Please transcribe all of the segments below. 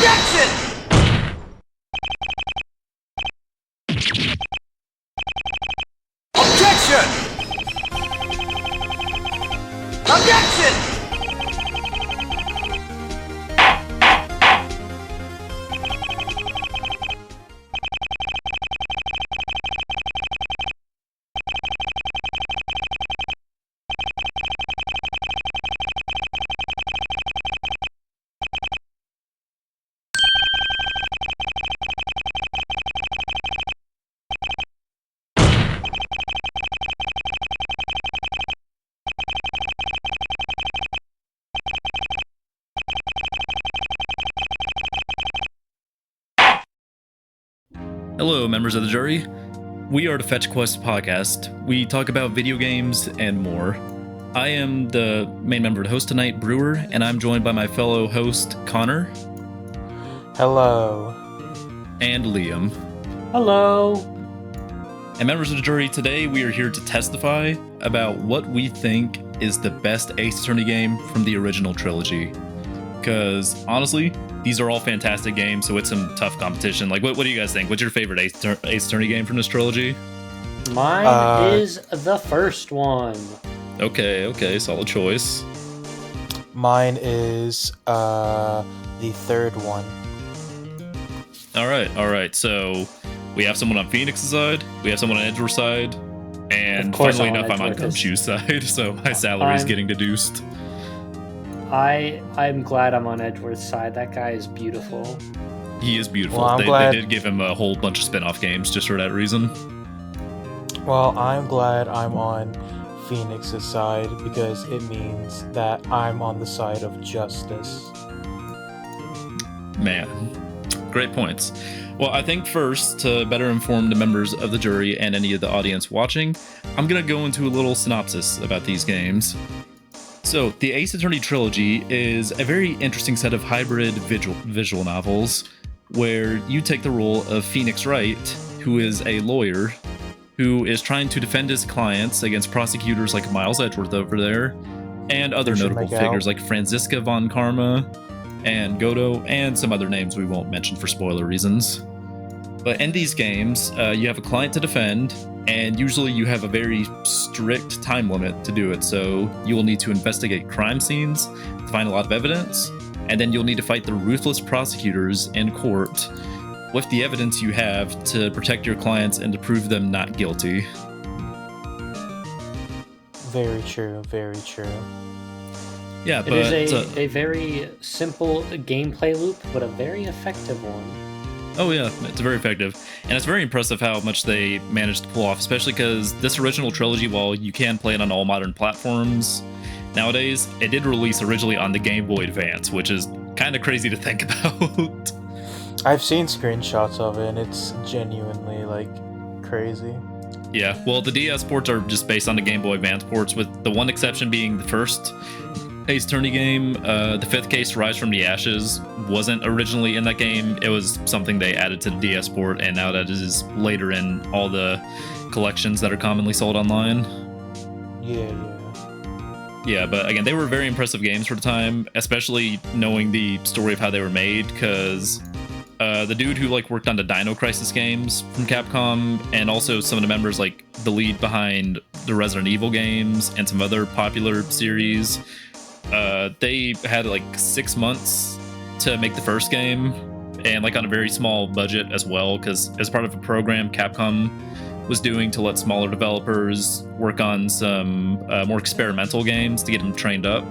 Objection! Objection! Objection! Hello, members of the jury. We are the Fetch Quest podcast. We talk about video games and more. I am the main member of the host tonight, Brewer, and I'm joined by my fellow host, Connor. Hello. And Liam. Hello. And members of the jury, today we are here to testify about what we think is the best Ace Attorney game from the original trilogy. Because, honestly, these are all fantastic games, so it's some tough competition. Like, what do you guys think? What's your favorite Ace Attorney game from this trilogy? Mine is the first one. Okay, solid choice. Mine is the third one. All right. So we have someone on Phoenix's side, we have someone on Edgeworth's side, and funnily enough, I'm on Gumshoe's side, so my salary is getting deduced. I'm glad I'm on Edgeworth's side. That guy is beautiful. He is beautiful. Well, they did give him a whole bunch of spin-off games just for that reason. Well, I'm glad I'm on Phoenix's side because it means that I'm on the side of justice. Man, great points. Well, I think first, to better inform the members of the jury and any of the audience watching, I'm going to go into a little synopsis about these games. So, the Ace Attorney Trilogy is a very interesting set of hybrid visual novels where you take the role of Phoenix Wright, who is a lawyer who is trying to defend his clients against prosecutors like Miles Edgeworth over there and other notable figures like Franziska von Karma and Godo and some other names we won't mention for spoiler reasons. But in these games, you have a client to defend, and usually you have a very strict time limit to do it. So you will need to investigate crime scenes to find a lot of evidence, and then you'll need to fight the ruthless prosecutors in court with the evidence you have to protect your clients and to prove them not guilty. Very true. Yeah, but it is a very simple gameplay loop, but a very effective one. Oh yeah, it's very effective. And it's very impressive how much they managed to pull off, especially because this original trilogy, while you can play it on all modern platforms nowadays, it did release originally on the Game Boy Advance, which is kind of crazy to think about. I've seen screenshots of it, and it's genuinely, crazy. Yeah, well, the DS ports are just based on the Game Boy Advance ports, with the one exception being the first Ace Attorney game. The fifth case, Rise from the Ashes, wasn't originally in that game. It was something they added to the DS port, and now that is later in all the collections that are commonly sold online. Yeah, but again, they were very impressive games for the time, especially knowing the story of how they were made, because the dude who worked on the Dino Crisis games from Capcom, and also some of the members, the lead behind the Resident Evil games and some other popular series, they had 6 months to make the first game, and on a very small budget as well, because as part of a program Capcom was doing to let smaller developers work on some more experimental games to get them trained up.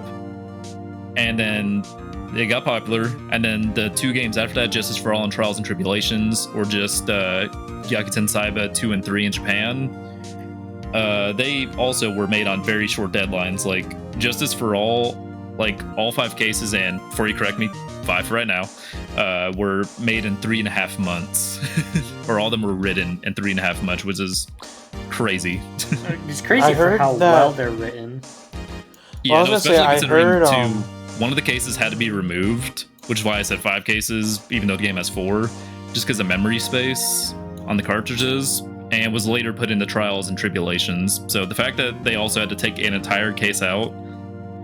And then they got popular, and then the two games after that, Justice for All and Trials and Tribulations, or just Gyakuten Saiba 2 and 3 in Japan, they also were made on very short deadlines. Justice for All, all 5 cases, and before you correct me, 5 right now, were made in 3.5 months. Or all of them were written in 3.5 months, which is crazy. It's crazy for how well they're written. Yeah, well, especially considering one of the cases had to be removed, which is why I said 5 cases, even though the game has 4, just because of memory space on the cartridges, and was later put into Trials and Tribulations. So the fact that they also had to take an entire case out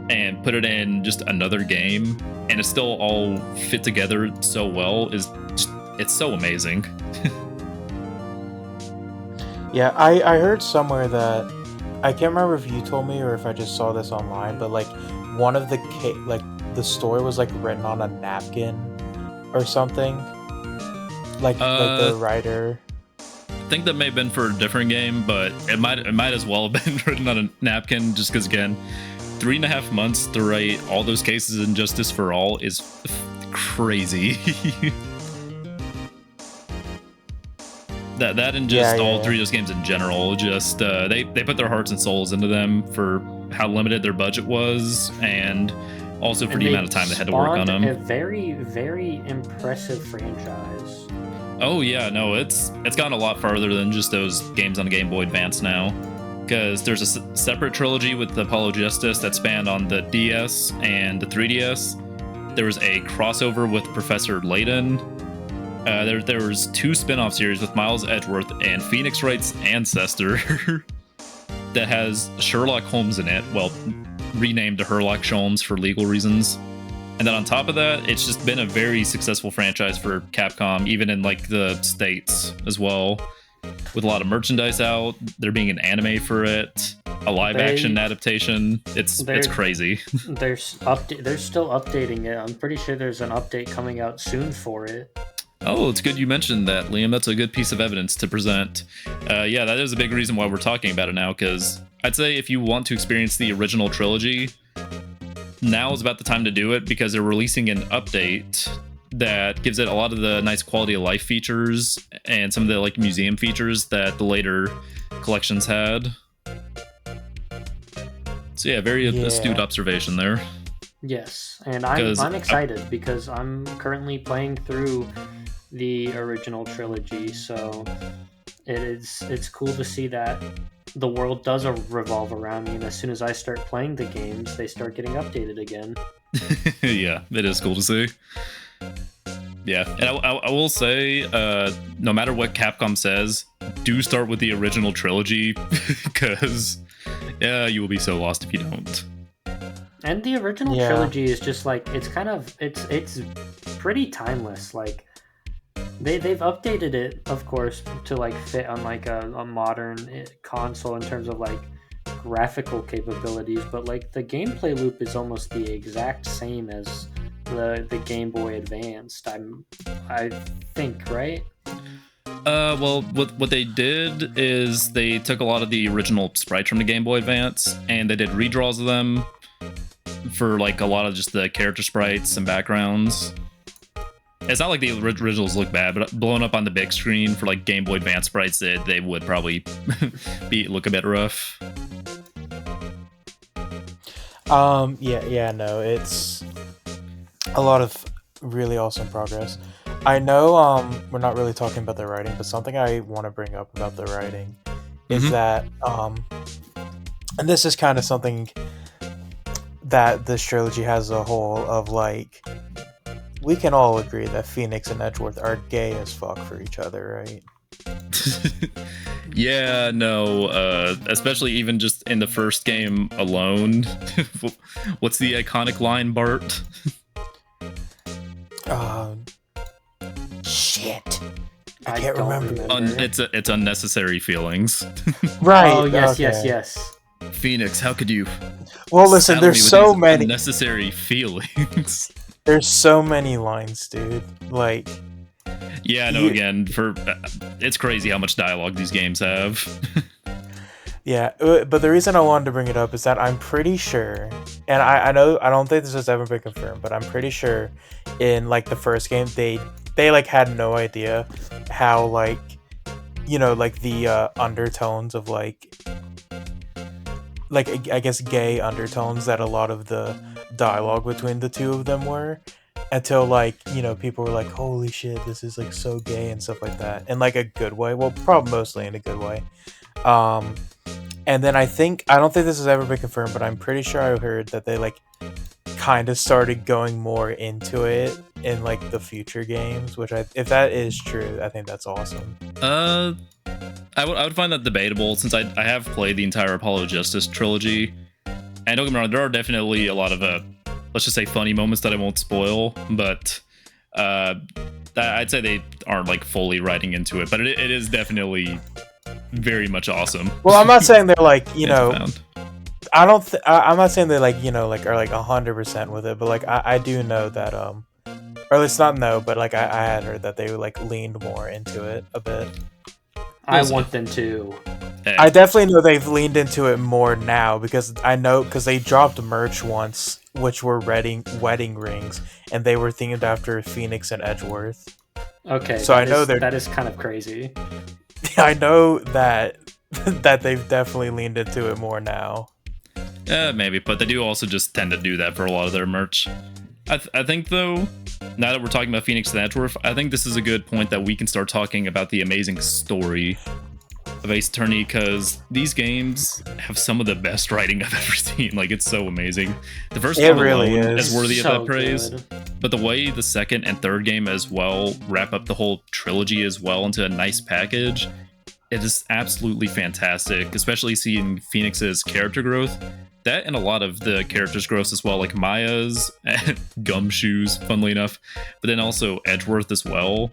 and put it in just another game and it still all fit together so well it's so amazing. Yeah, I heard somewhere that I can't remember if you told me or if I just saw this online, but like one of the like the story was like written on a napkin or something. Like the writer. I think that may have been for a different game, but it might as well have been written on a napkin, just because again, 3.5 months to write all those cases in Justice for All is crazy. that and just all three of those games in general, just they put their hearts and souls into them for how limited their budget was, and also for the amount of time they had to work on them. A very, very impressive franchise. Oh yeah, no, it's gone a lot farther than just those games on Game Boy Advance now, because there's a separate trilogy with Apollo Justice that spanned on the DS and the 3DS. There was a crossover with Professor Layton. There was 2 spin-off series with Miles Edgeworth and Phoenix Wright's ancestor that has Sherlock Holmes in it. Well, renamed to Sherlock Holmes for legal reasons. And then on top of that, it's just been a very successful franchise for Capcom, even in like the States as well, with a lot of merchandise out. There being an anime for it, a live-action adaptation. It's crazy. They're still updating it. I'm pretty sure there's an update coming out soon for it. Oh, it's good you mentioned that, Liam. That's a good piece of evidence to present. Yeah, that is a big reason why we're talking about it now, because I'd say if you want to experience the original trilogy, now is about the time to do it, because they're releasing an update that gives it a lot of the nice quality of life features and some of the like museum features that the later collections had. So yeah, very astute observation there. Yes, and I'm excited because I'm currently playing through the original trilogy, so it's cool to see that the world does revolve around me, and as soon as I start playing the games, they start getting updated again. Yeah, it is cool to see. Yeah, and I will say, no matter what Capcom says, do start with the original trilogy, because you will be so lost if you don't. And the original trilogy is just like, it's pretty timeless. Like they've updated it, of course, to like fit on like a modern console in terms of like graphical capabilities, but like the gameplay loop is almost the exact same as the Game Boy Advanced. I think, right? Well, what they did is they took a lot of the original sprites from the Game Boy Advance and they did redraws of them for like a lot of just the character sprites and backgrounds. It's not like the originals look bad, but blown up on the big screen for like Game Boy Advance sprites, they would probably look a bit rough. No, it's a lot of really awesome progress. I know we're not really talking about the writing, but something I want to bring up about the writing is that and this is kind of something that this trilogy has a whole of, like, we can all agree that Phoenix and Edgeworth are gay as fuck for each other, right? Yeah, no, especially even just in the first game alone. What's the iconic line, Bart? Shit. I can't remember. It's unnecessary feelings. Right. Oh, yes. Phoenix, how could you? Well, listen, there's so many unnecessary feelings. There's so many lines, dude. Like, yeah, no. Again, it's crazy how much dialogue these games have. Yeah, but the reason I wanted to bring it up is that I'm pretty sure, and I know I don't think this has ever been confirmed, but I'm pretty sure in like the first game they like had no idea how, like, you know, like the undertones of like I guess gay undertones that a lot of the dialogue between the two of them were, until, like, you know, people were like, holy shit, this is like so gay and stuff like that, in like a good way. Well, probably mostly in a good way. And then I don't think this has ever been confirmed, but I'm pretty sure I heard that they like kind of started going more into it in like the future games, which if that is true, I think that's awesome. I would find that debatable, since I have played the entire Apollo Justice trilogy, and don't get me wrong, there are definitely a lot of let's just say funny moments that I won't spoil, but I'd say they aren't like fully writing into it, but it is definitely very much awesome. Well, I'm not saying they're like, you know, Found. I'm not saying they like, you know, like are like 100% with it, but like I do know that or at least not know, but like I had heard that they like leaned more into it a bit. I want them to. I definitely know they've leaned into it more now because I know because they dropped merch once, which were wedding rings, and they were themed after Phoenix and Edgeworth. Okay, so I know that is kind of crazy. I know that they've definitely leaned into it more now. Maybe, but they do also just tend to do that for a lot of their merch. I think though, now that we're talking about Phoenix and Edgeworth, I think this is a good point that we can start talking about the amazing story of Ace Attorney, because these games have some of the best writing I've ever seen. Like, it's so amazing. The first one really alone is is worthy of so that praise, good. but the way the second and third game as well wrap up the whole trilogy as well into a nice package, it is absolutely fantastic, especially seeing Phoenix's character growth. That and a lot of the characters' growth as well, like Maya's and Gumshoe's, funnily enough, but then also Edgeworth as well.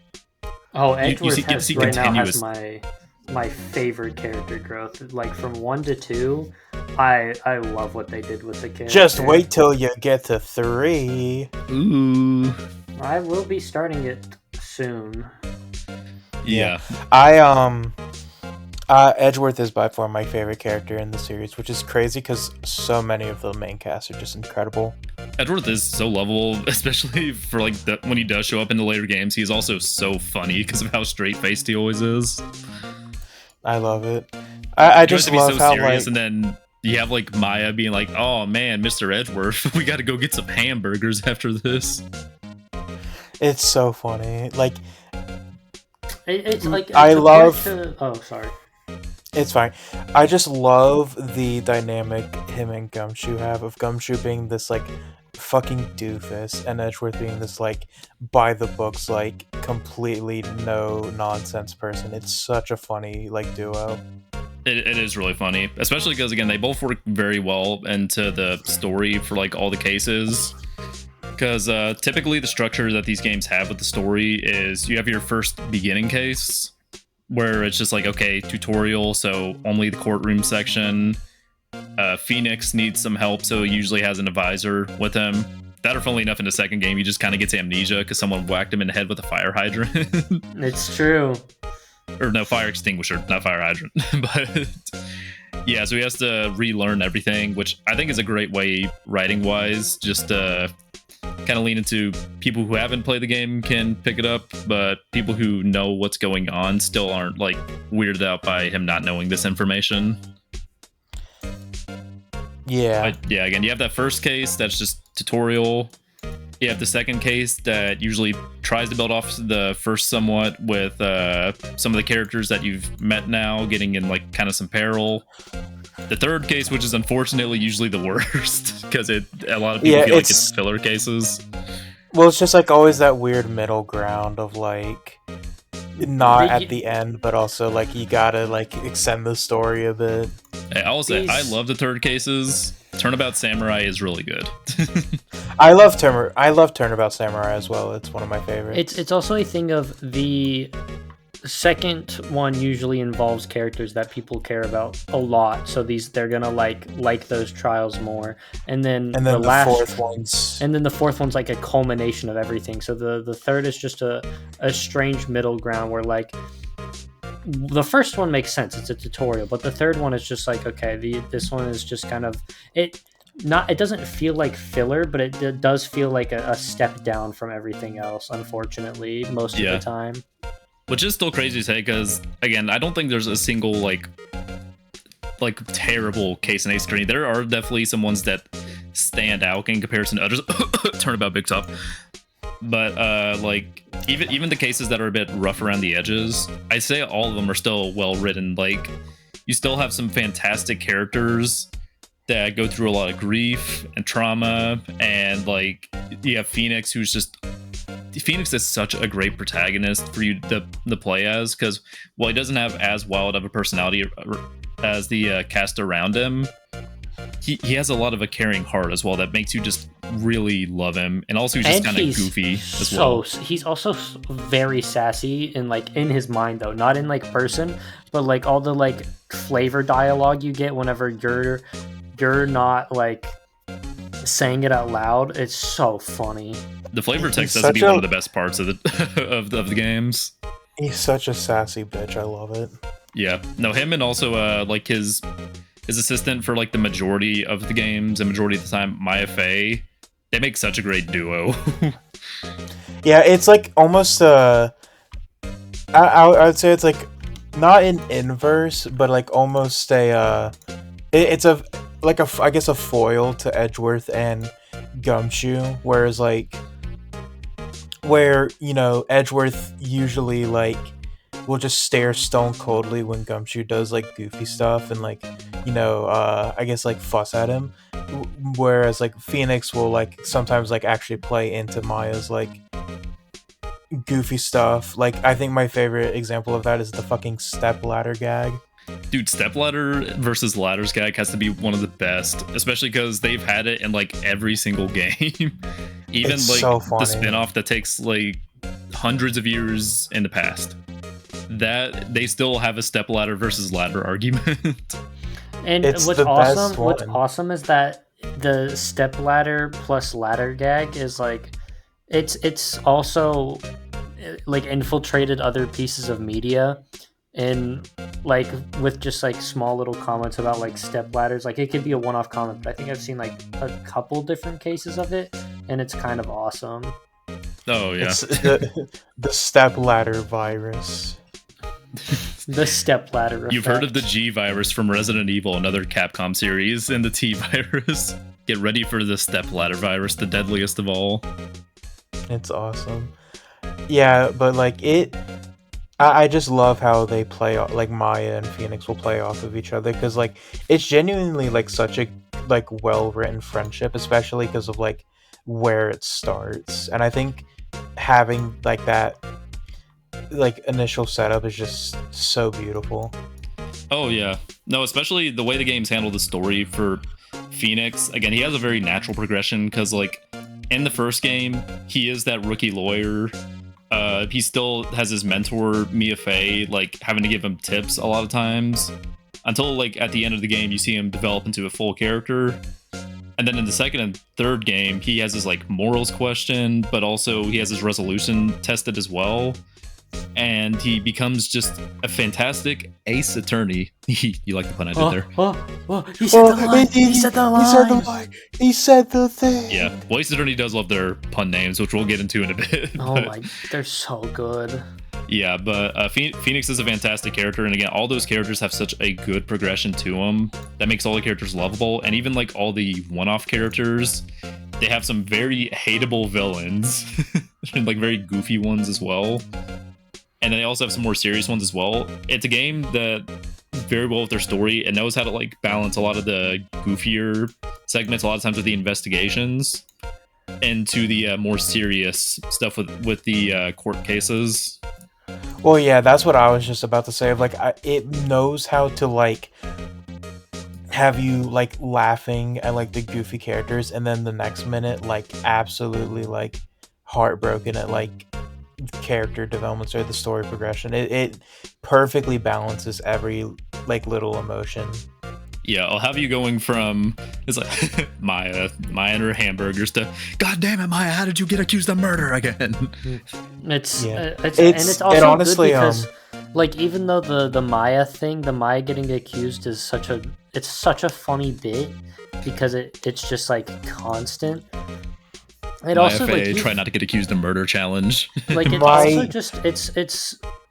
Oh, Edgeworth get to see right now has continuous- my favorite character growth. Like from 1 to 2, I love what they did with the character. Just wait till you get to 3. Ooh. I will be starting it soon. Yeah. Edgeworth is by far my favorite character in the series, which is crazy because so many of the main cast are just incredible. Edgeworth is so lovable, especially for like when he does show up in the later games. He's also so funny because of how straight-faced he always is. I love it. I He tries just to be love so how serious, like and then you have like Maya being like, "Oh man, Mr. Edgeworth, we got to go get some hamburgers after this." it's so funny. Like It's like I love- Oh, sorry. it's fine. I just love the dynamic him and Gumshoe have, of Gumshoe being this like fucking doofus and Edgeworth being this like by the books, like completely no nonsense person. It's such a funny like duo. It is really funny, especially because again they both work very well into the story for like all the cases. Because typically the structure that these games have with the story is you have your first beginning case, where it's just like, okay, tutorial, so only the courtroom section. Phoenix needs some help, so he usually has an advisor with him. That, or funnily enough, in the second game, he just kind of gets amnesia because someone whacked him in the head with a fire hydrant. It's true. Or no, fire extinguisher, not fire hydrant. But yeah, so he has to relearn everything, which I think is a great way, writing-wise, just to kind of lean into people who haven't played the game can pick it up, but people who know what's going on still aren't like weirded out by him not knowing this information. Yeah. But yeah, again, you have that first case that's just tutorial. You have the second case that usually tries to build off the first somewhat with some of the characters that you've met now, getting in like kind of some peril. The third case, which is unfortunately usually the worst, because a lot of people feel like it's filler cases. Well, it's just like always that weird middle ground of like not at the end, but also like you gotta like extend the story a bit. I will say I love the third cases. Turnabout Samurai is really good. I love Turnabout Samurai as well. It's one of my favorites. It's also a thing of the second one usually involves characters that people care about a lot, so they're gonna like those trials more, and then the fourth one's like a culmination of everything. So the third is just a strange middle ground where like the first one makes sense, it's a tutorial, but the third one is just like, okay, this one is just kind of it doesn't feel like filler, but it does feel like a step down from everything else, unfortunately, most of the time. Which is still crazy to say, because again, I don't think there's a single like terrible case in Ace Attorney. There are definitely some ones that stand out in comparison to others. Turnabout Big Top. But like even the cases that are a bit rough around the edges, I say all of them are still well written. Like, you still have some fantastic characters that go through a lot of grief and trauma, and like you have Phoenix, who's just Phoenix is such a great protagonist for you to play as, because while he doesn't have as wild of a personality as the cast around him, he has a lot of a caring heart as well that makes you just really love him, and also he's just kind of goofy as well. He's also very sassy in like in his mind though, not in like person, but like all the like flavor dialogue you get whenever you're not like saying it out loud. It's so funny. The flavor text has to be one of the best parts of the of the games. He's such a sassy bitch. I love it. Yeah, no, him and also like his assistant for like the majority of the games and majority of the time, Maya Fey, they make such a great duo. Yeah, it's like almost I would say it's like not an inverse, but like almost a it's a like a I guess a foil to Edgeworth and Gumshoe, whereas like where Edgeworth usually like will just stare stone coldly when Gumshoe does like goofy stuff and like I guess like fuss at him, whereas like Phoenix will like sometimes like actually play into Maya's like goofy stuff. Like I think my favorite example of that is the fucking step ladder gag. Dude, stepladder versus ladders gag has to be one of the best, especially because they've had it in like every single game. Even it's like so funny. the spin-off that takes like hundreds of years in the past, that they still have a stepladder versus ladder argument. And what's awesome is that the stepladder plus ladder gag is like it's also like infiltrated other pieces of media, and like with just like small little comments about like step ladders. Like it could be a one-off comment, but I think I've seen like a couple different cases of it, and it's kind of awesome. Oh yeah, it's the step ladder virus. The step ladder effect. You've heard of the G virus from Resident Evil, another Capcom series, and the T virus. Get ready for the step ladder virus, the deadliest of all. It's awesome. Yeah, but like I just love how they play, like Maya and Phoenix will play off of each other, because like it's genuinely like such a like well-written friendship, especially because of like where it starts. And I think having like that like initial setup is just so beautiful. Oh yeah, no, especially the way the games handle the story for Phoenix. Again, he has a very natural progression, because like in the first game he is that rookie lawyer. He still has his mentor Mia Fey like having to give him tips a lot of times, until like at the end of the game you see him develop into a full character. And then in the second and third game he has his like morals questioned, but also he has his resolution tested as well, and he becomes just a fantastic ace attorney. You like the pun I did there? He said the line. He said the line. He said the line. He said the thing. Yeah, well, Ace Attorney does love their pun names, which we'll get into in a bit. Oh my, they're so good. Yeah, but Phoenix is a fantastic character, and again, all those characters have such a good progression to them that makes all the characters lovable, and even like all the one-off characters, they have some very hateable villains, and like very goofy ones as well. And then they also have some more serious ones as well. It's a game that very well with their story and knows how to like balance a lot of the goofier segments, a lot of times with the investigations, into the more serious stuff with the court cases. Well, yeah, that's what I was just about to say. Like, it knows how to like have you like laughing at like the goofy characters, and then the next minute like absolutely like heartbroken at like character developments or the story progression. It perfectly balances every like little emotion. Yeah, I'll have you going from it's like Maya and her hamburgers to God damn it, Maya, how did you get accused of murder again? It's also it honestly, good because like even though the Maya thing, the Maya getting accused is such a funny bit, because it's just like constant. It Maya also Fey, like try not to get accused of murder challenge. Like it's also just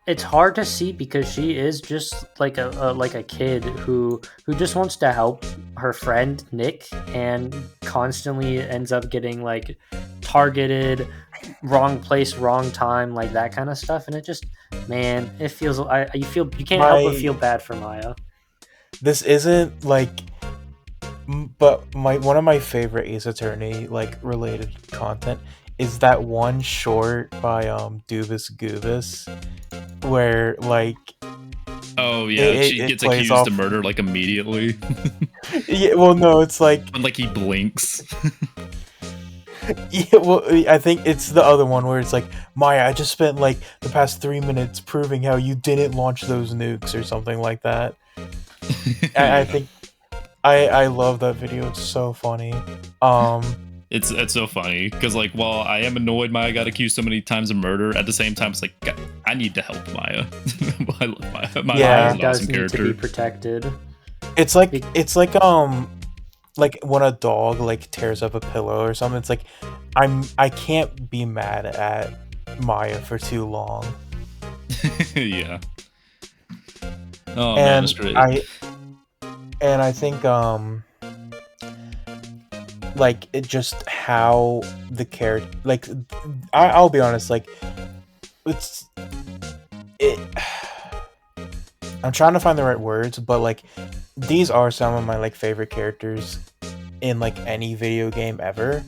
it's hard to see, because she is just like a kid who just wants to help her friend Nick, and constantly ends up getting like targeted, wrong place, wrong time, like that kind of stuff. And it just, man, it feels you can't help but feel bad for Maya. This isn't like, but one of my favorite Ace Attorney like related content is that one short by Dubus Goobus, where like Oh yeah, she it gets plays accused off. of murder like immediately. Yeah, well, no, it's like And like he blinks. yeah, well, I think it's the other one where it's like, Maya, I just spent like the past 3 minutes proving how you didn't launch those nukes or something like that. I think I love that video. It's so funny. It's so funny because like while I am annoyed Maya got accused so many times of murder, at the same time it's like God, I need to help Maya. I love Maya. Maya Yeah. is an does awesome need character. to be protected. It's like when a dog like tears up a pillow or something. It's like I can't be mad at Maya for too long. Yeah. Oh man, it's great. I think like it just how the character like I'll be honest, like it I'm trying to find the right words, but like these are some of my like favorite characters in like any video game ever.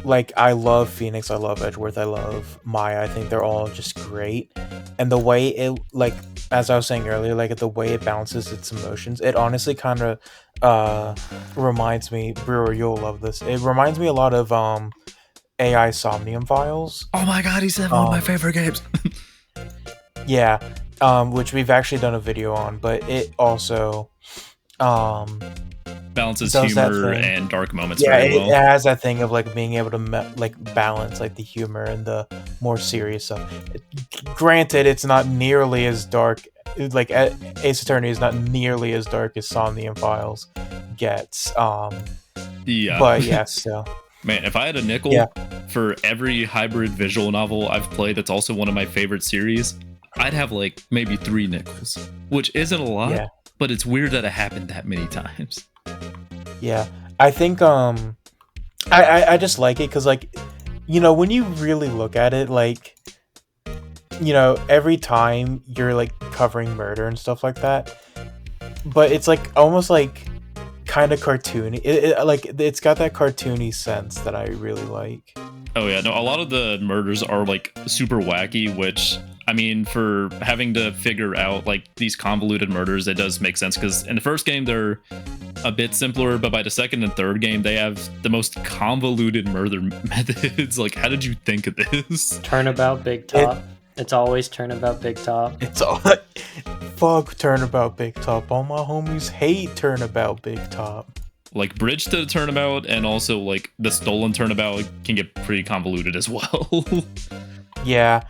Like I love Phoenix, I love Edgeworth, I love Maya. I think they're all just great. And the way it like as I was saying earlier, like the way it balances its emotions, it honestly kind of reminds me, Brewer, you'll love this. It reminds me a lot of AI Somnium Files. Oh my god, he's one of my favorite games. Yeah, which we've actually done a video on, but it also balances does that humor thing. and dark moments Yeah, very it well. has that thing of like being able to like balance like the humor and the more serious stuff. Granted, it's not nearly as dark. Like Ace Attorney is not nearly as dark as Somnium Files gets. Yeah. But yeah, still. Man, if I had a nickel Yeah. for every hybrid visual novel I've played that's also one of my favorite series, I'd have like maybe 3 nickels, which isn't a lot, Yeah. but it's weird that it happened that many times. Yeah, I think I just like it because like, you know, when you really look at it, like, you know, every time you're like covering murder and stuff like that, but it's like almost like kind of cartoony. Like it's got that cartoony sense that I really like. Oh yeah, no, a lot of the murders are like super wacky, which I mean, for having to figure out like these convoluted murders, it does make sense because in the first game they're a bit simpler, but by the second and third game they have the most convoluted murder methods. Like, how did you think of this? Turnabout Big Top. It's always Turnabout Big Top. It's all fuck Turnabout Big Top. All my homies hate Turnabout Big Top. Like bridge to the turnabout and also like the stolen turnabout can get pretty convoluted as well. Yeah.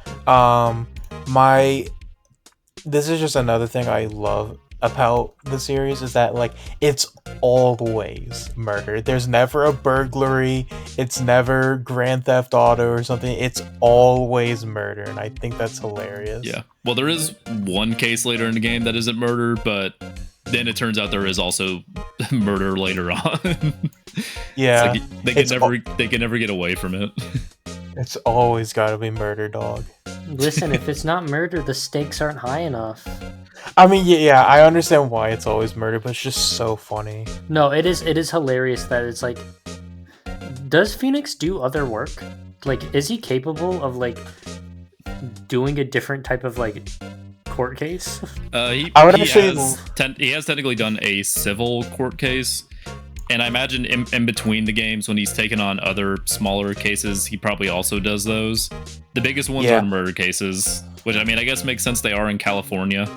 This is just another thing I love about the series is that like it's always murder. There's never a burglary, it's never Grand Theft Auto or something. It's always murder, and I think that's hilarious. Yeah. Well, there is one case later in the game that isn't murder, but then it turns out there is also murder later on. Yeah. It's like they can never get away from it. It's always got to be murder, dog. Listen, if it's not murder, the stakes aren't high enough. I mean, yeah, I understand why it's always murder, but it's just so funny. No, it is hilarious that it's like, does Phoenix do other work? Like, is he capable of like doing a different type of like court case? He has technically done a civil court case, and I imagine in between the games when he's taken on other smaller cases, he probably also does those. The biggest ones are murder cases, which I mean, I guess makes sense. They are in California.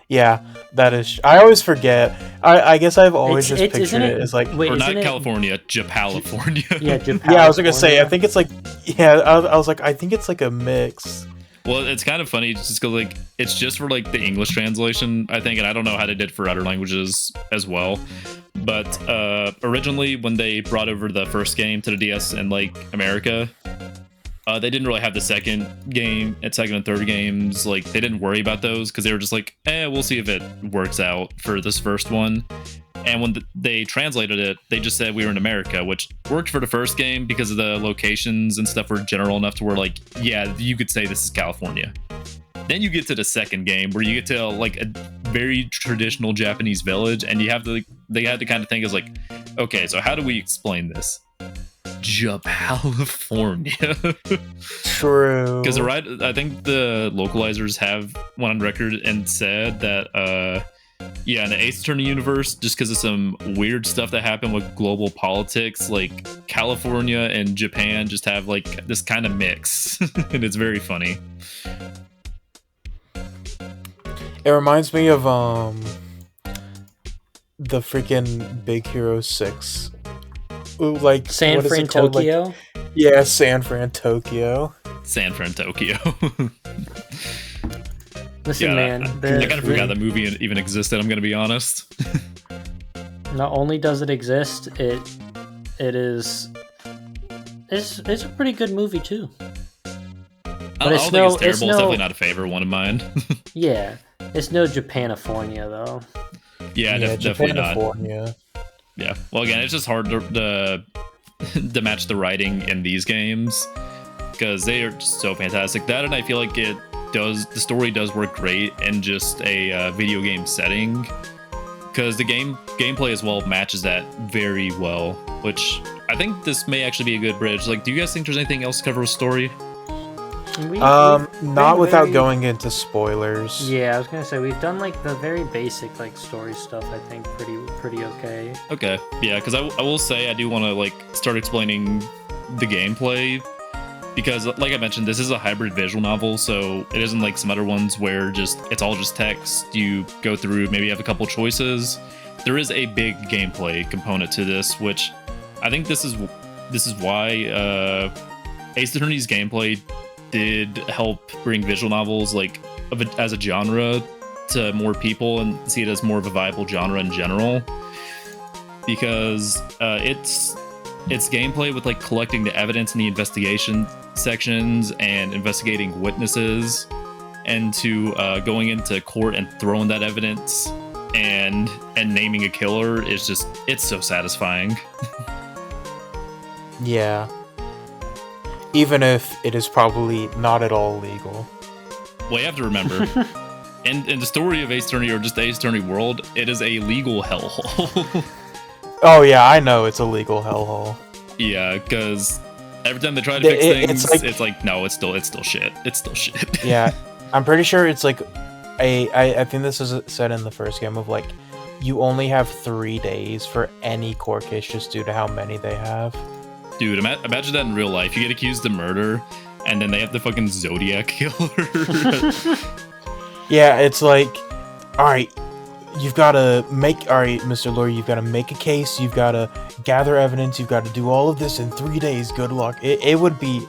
Yeah, that is. I always forget. I guess I've always just pictured it as like, or not California, Japalifornia. Yeah, Japalifornia. Yeah, I was gonna say. I think it's like, yeah. I was like, I think it's like a mix. Well, it's kind of funny just because like it's just for like the English translation, I think, and I don't know how they did for other languages as well. But originally, when they brought over the first game to the DS in like America, they didn't really have the second and third games. Like they didn't worry about those because they were just like, we'll see if it works out for this first one. And when they translated it, they just said we were in America, which worked for the first game because of the locations and stuff were general enough to where like, yeah, you could say this is California. Then you get to the second game where you get to like a very traditional Japanese village, and you have to they had to kind of think as like, okay, so how do we explain this? California. True. Because I think the localizers have went on record and said that yeah, in the Ace Attorney universe, just because of some weird stuff that happened with global politics, like California and Japan just have like this kind of mix, and it's very funny. It reminds me of the freaking Big Hero 6. Ooh, like San what is Fran, it called? Tokyo. Like, yeah, San Fran, Tokyo. San Fran, Tokyo. Listen, man. I kind of forgot that movie even existed. I'm gonna be honest. Not only does it exist, it's a pretty good movie too. I don't think it's terrible. It's definitely not a favorite one of mine. Yeah, it's no Japanifornia though. Yeah, definitely not. Japanifornia. Yeah. Well, again, it's just hard to match the writing in these games because they are just so fantastic. That, and I feel like the story does work great in just a video game setting because the gameplay as well matches that very well, which I think this may actually be a good bridge. Like, do you guys think there's anything else to cover with story? Not without going into spoilers. Yeah, I was gonna say we've done like the very basic like story stuff. I think pretty okay. Okay, yeah, because I will say I do want to like start explaining the gameplay because, like I mentioned, this is a hybrid visual novel, so it isn't like some other ones where it's all just text. You go through, maybe you have a couple choices. There is a big gameplay component to this, which I think this is why Ace Attorney's gameplay did help bring visual novels like as a genre to more people and see it as more of a viable genre in general, because it's gameplay with like collecting the evidence in the investigation sections and investigating witnesses and to going into court and throwing that evidence and naming a killer is just, it's so satisfying. Yeah. Even if it is probably not at all legal. Well, you have to remember, in the story of Ace Attorney or just the Ace Attorney world, it is a legal hellhole. Oh yeah, I know it's a legal hellhole. Yeah, because every time they try to fix things, it's like no, it's still shit. It's still shit. Yeah, I'm pretty sure it's like I think this is said in the first game of like you only have 3 days for any court case just due to how many they have. Dude, imagine that in real life. You get accused of murder, and then they have the fucking Zodiac killer. Yeah, it's like, alright, Mr. Lawyer, you've got to make a case, you've got to gather evidence, you've got to do all of this in 3 days, good luck. There would be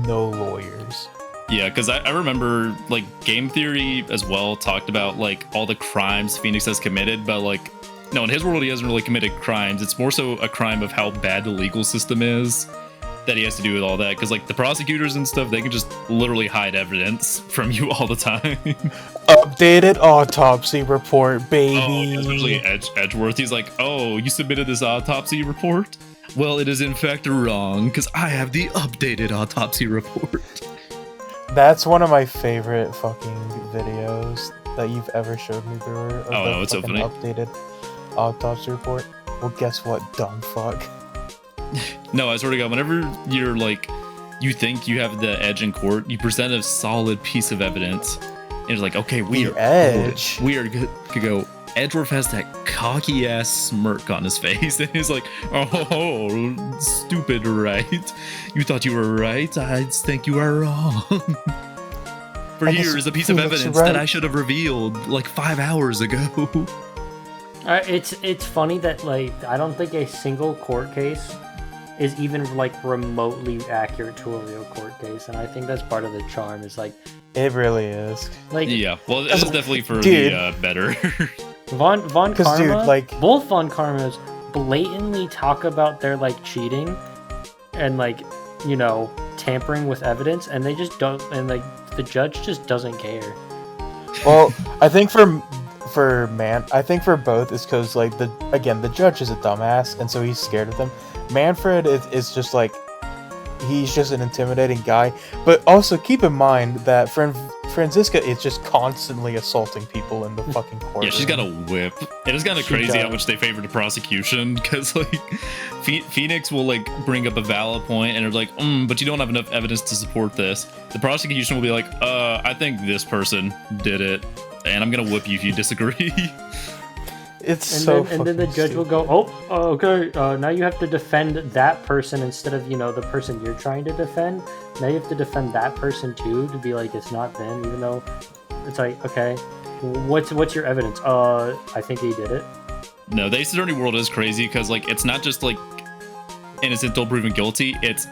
no lawyers. Yeah, because I remember, like, Game Theory as well talked about, like, all the crimes Phoenix has committed, but, like, no, in his world, he hasn't really committed crimes. It's more so a crime of how bad the legal system is that he has to do with all that. Because, like, the prosecutors and stuff, they can just literally hide evidence from you all the time. Updated autopsy report, baby. Oh, especially Edgeworth. He's like, oh, you submitted this autopsy report? Well, it is in fact wrong, because I have the updated autopsy report. That's one of my favorite fucking videos that you've ever showed me, Brewer. Oh, no, it's so funny. Updated autopsy report. Well, guess what, dumb fuck. No, I swear to God, whenever you're like, you think you have the edge in court, you present a solid piece of evidence, and it's like, okay, we are good to go. Edgeworth has that cocky ass smirk on his face, and he's like, oh, stupid, right? You thought you were right? I think you are wrong. For here is a piece of evidence that I should have revealed like 5 hours ago. It's funny that like I don't think a single court case is even like remotely accurate to a real court case, and I think that's part of the charm. Is like it really is. Like yeah, well, this is definitely for the better. Von Karma, dude, like both Von Karmas blatantly talk about their like cheating and like tampering with evidence, and they just don't, and like the judge just doesn't care. Well, I think I think for both is because like the judge is a dumbass, and so he's scared of them. Manfred is just like he's just an intimidating guy. But also keep in mind that for Franziska is just constantly assaulting people in the fucking court. Yeah, she's got a whip. It is kind of crazy how much they favor the prosecution, because like Phoenix will like bring up a valid point and they're like, but you don't have enough evidence to support this. The prosecution will be like, I think this person did it, and I'm gonna whip you if you disagree. And then the judge will go, okay, now you have to defend that person instead of, the person you're trying to defend. Now you have to defend that person too, to be like, it's not them, even though it's like, okay, what's your evidence? I think he did it. No, the Ace Attorney world is crazy because like it's not just like innocent until proven guilty, it's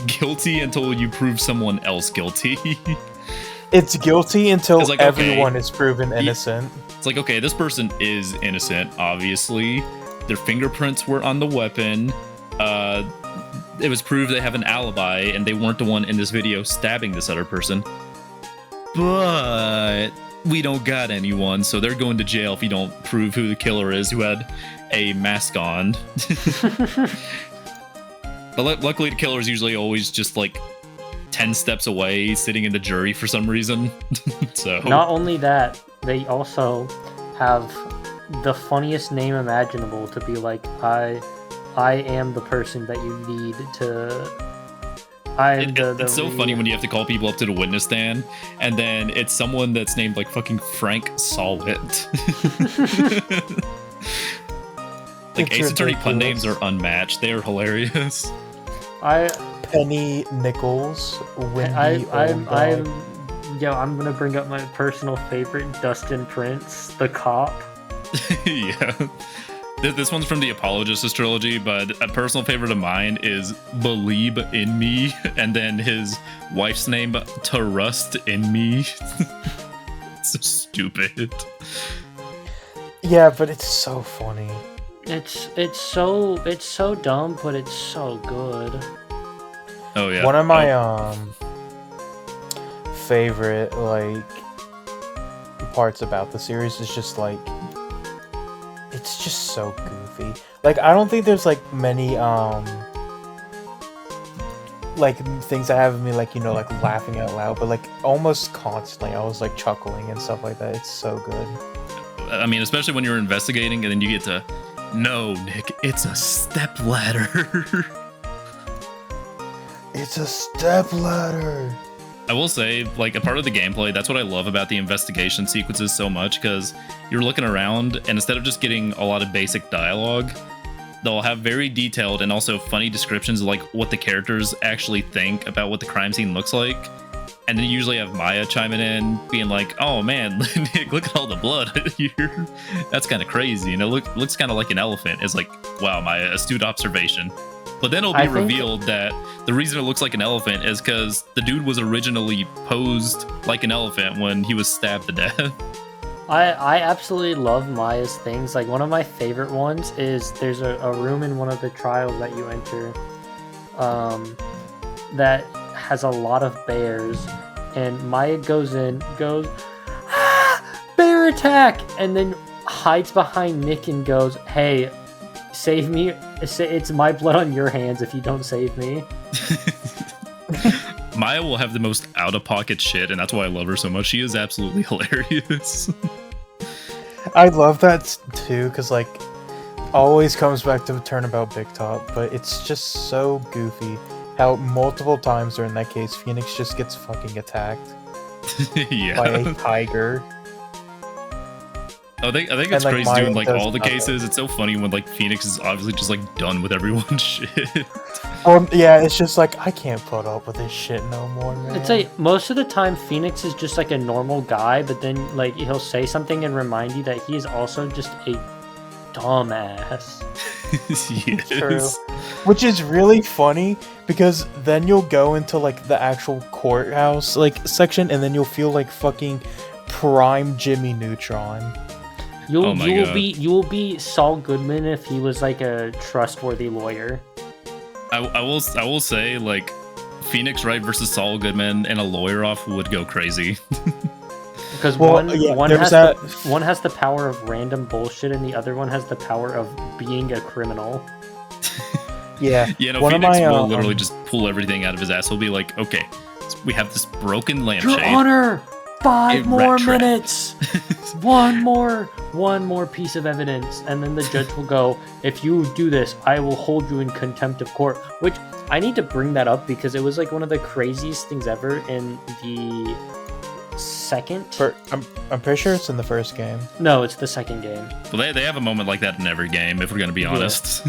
guilty until you prove someone else guilty. It's guilty until like, everyone is proven innocent. It's like, okay, this person is innocent, obviously. Their fingerprints were on the weapon. It was proved they have an alibi, and they weren't the one in this video stabbing this other person. But we don't got anyone, so they're going to jail if you don't prove who the killer is who had a mask on. But luckily, the killer is usually always just like 10 steps away, sitting in the jury for some reason. So not only that, they also have the funniest name imaginable to be like, I am the person that you need to. It's so funny when you have to call people up to the witness stand, and then it's someone that's named like fucking Frank Solid. Like Ace Attorney pun names are unmatched. They are hilarious. Penny Nichols, I'm gonna bring up my personal favorite, Dustin Prince, the cop. Yeah. This one's from the Apologist trilogy, but a personal favorite of mine is Believe in Me, and then his wife's name, Trust in Me. It's so stupid. Yeah, but it's so funny. It's so dumb, but it's so good. Oh yeah. One of my favorite like parts about the series is just like it's just so goofy. Like I don't think there's like many like things that have me like like laughing out loud, but like almost constantly I was like chuckling and stuff like that. It's so good. I mean, especially when you're investigating and then you get to, no, Nick, it's a stepladder. It's a stepladder. I will say, like, a part of the gameplay, that's what I love about the investigation sequences so much, because you're looking around, and instead of just getting a lot of basic dialogue, they'll have very detailed and also funny descriptions of, like, what the characters actually think about what the crime scene looks like. And then you usually have Maya chiming in, being like, oh man, Nick, look at all the blood here. That's kind of crazy. And it looks kind of like an elephant. It's like, wow, Maya, astute observation. But then it'll be revealed that the reason it looks like an elephant is because the dude was originally posed like an elephant when he was stabbed to death. I absolutely love Maya's things. Like, one of my favorite ones is there's a room in one of the trials that you enter that has a lot of bears, and Maya goes, bear attack, and then hides behind Nick and goes, hey, save me. It's my blood on your hands if you don't save me. Maya will have the most out-of-pocket shit, and that's why I love her so much. She is absolutely hilarious. I love that too, because like always comes back to Turnabout Big Top, but it's just so goofy how multiple times during that case Phoenix just gets fucking attacked by a tiger. I think it's like, crazy Maya doing like does all the nothing. cases. It's so funny when like Phoenix is obviously just like done with everyone's shit. Well, yeah, it's just like I can't put up with this shit no more, man. It's like most of the time Phoenix is just like a normal guy, but then like he'll say something and remind you that he is also just a dumbass. Yes. True. Which is really funny because then you'll go into like the actual courthouse like section and then you'll feel like fucking prime Jimmy Neutron. You will be Saul Goodman if he was like a trustworthy lawyer. I will say, like, Phoenix Wright versus Saul Goodman and a lawyer off would go crazy. Because one has the power of random bullshit and the other one has the power of being a criminal. Yeah. Yeah, no, Phoenix will literally just pull everything out of his ass. He'll be like, okay, we have this broken lampshade. Your Honor! 5 A more rat trap. minutes. one more piece of evidence, and then the judge will go, if you do this, I will hold you in contempt of court. Which I need to bring that up because it was like one of the craziest things ever in the second. I'm pretty sure it's in the first game. No, it's the second game. Well, they have a moment like that in every game, if we're gonna be honest.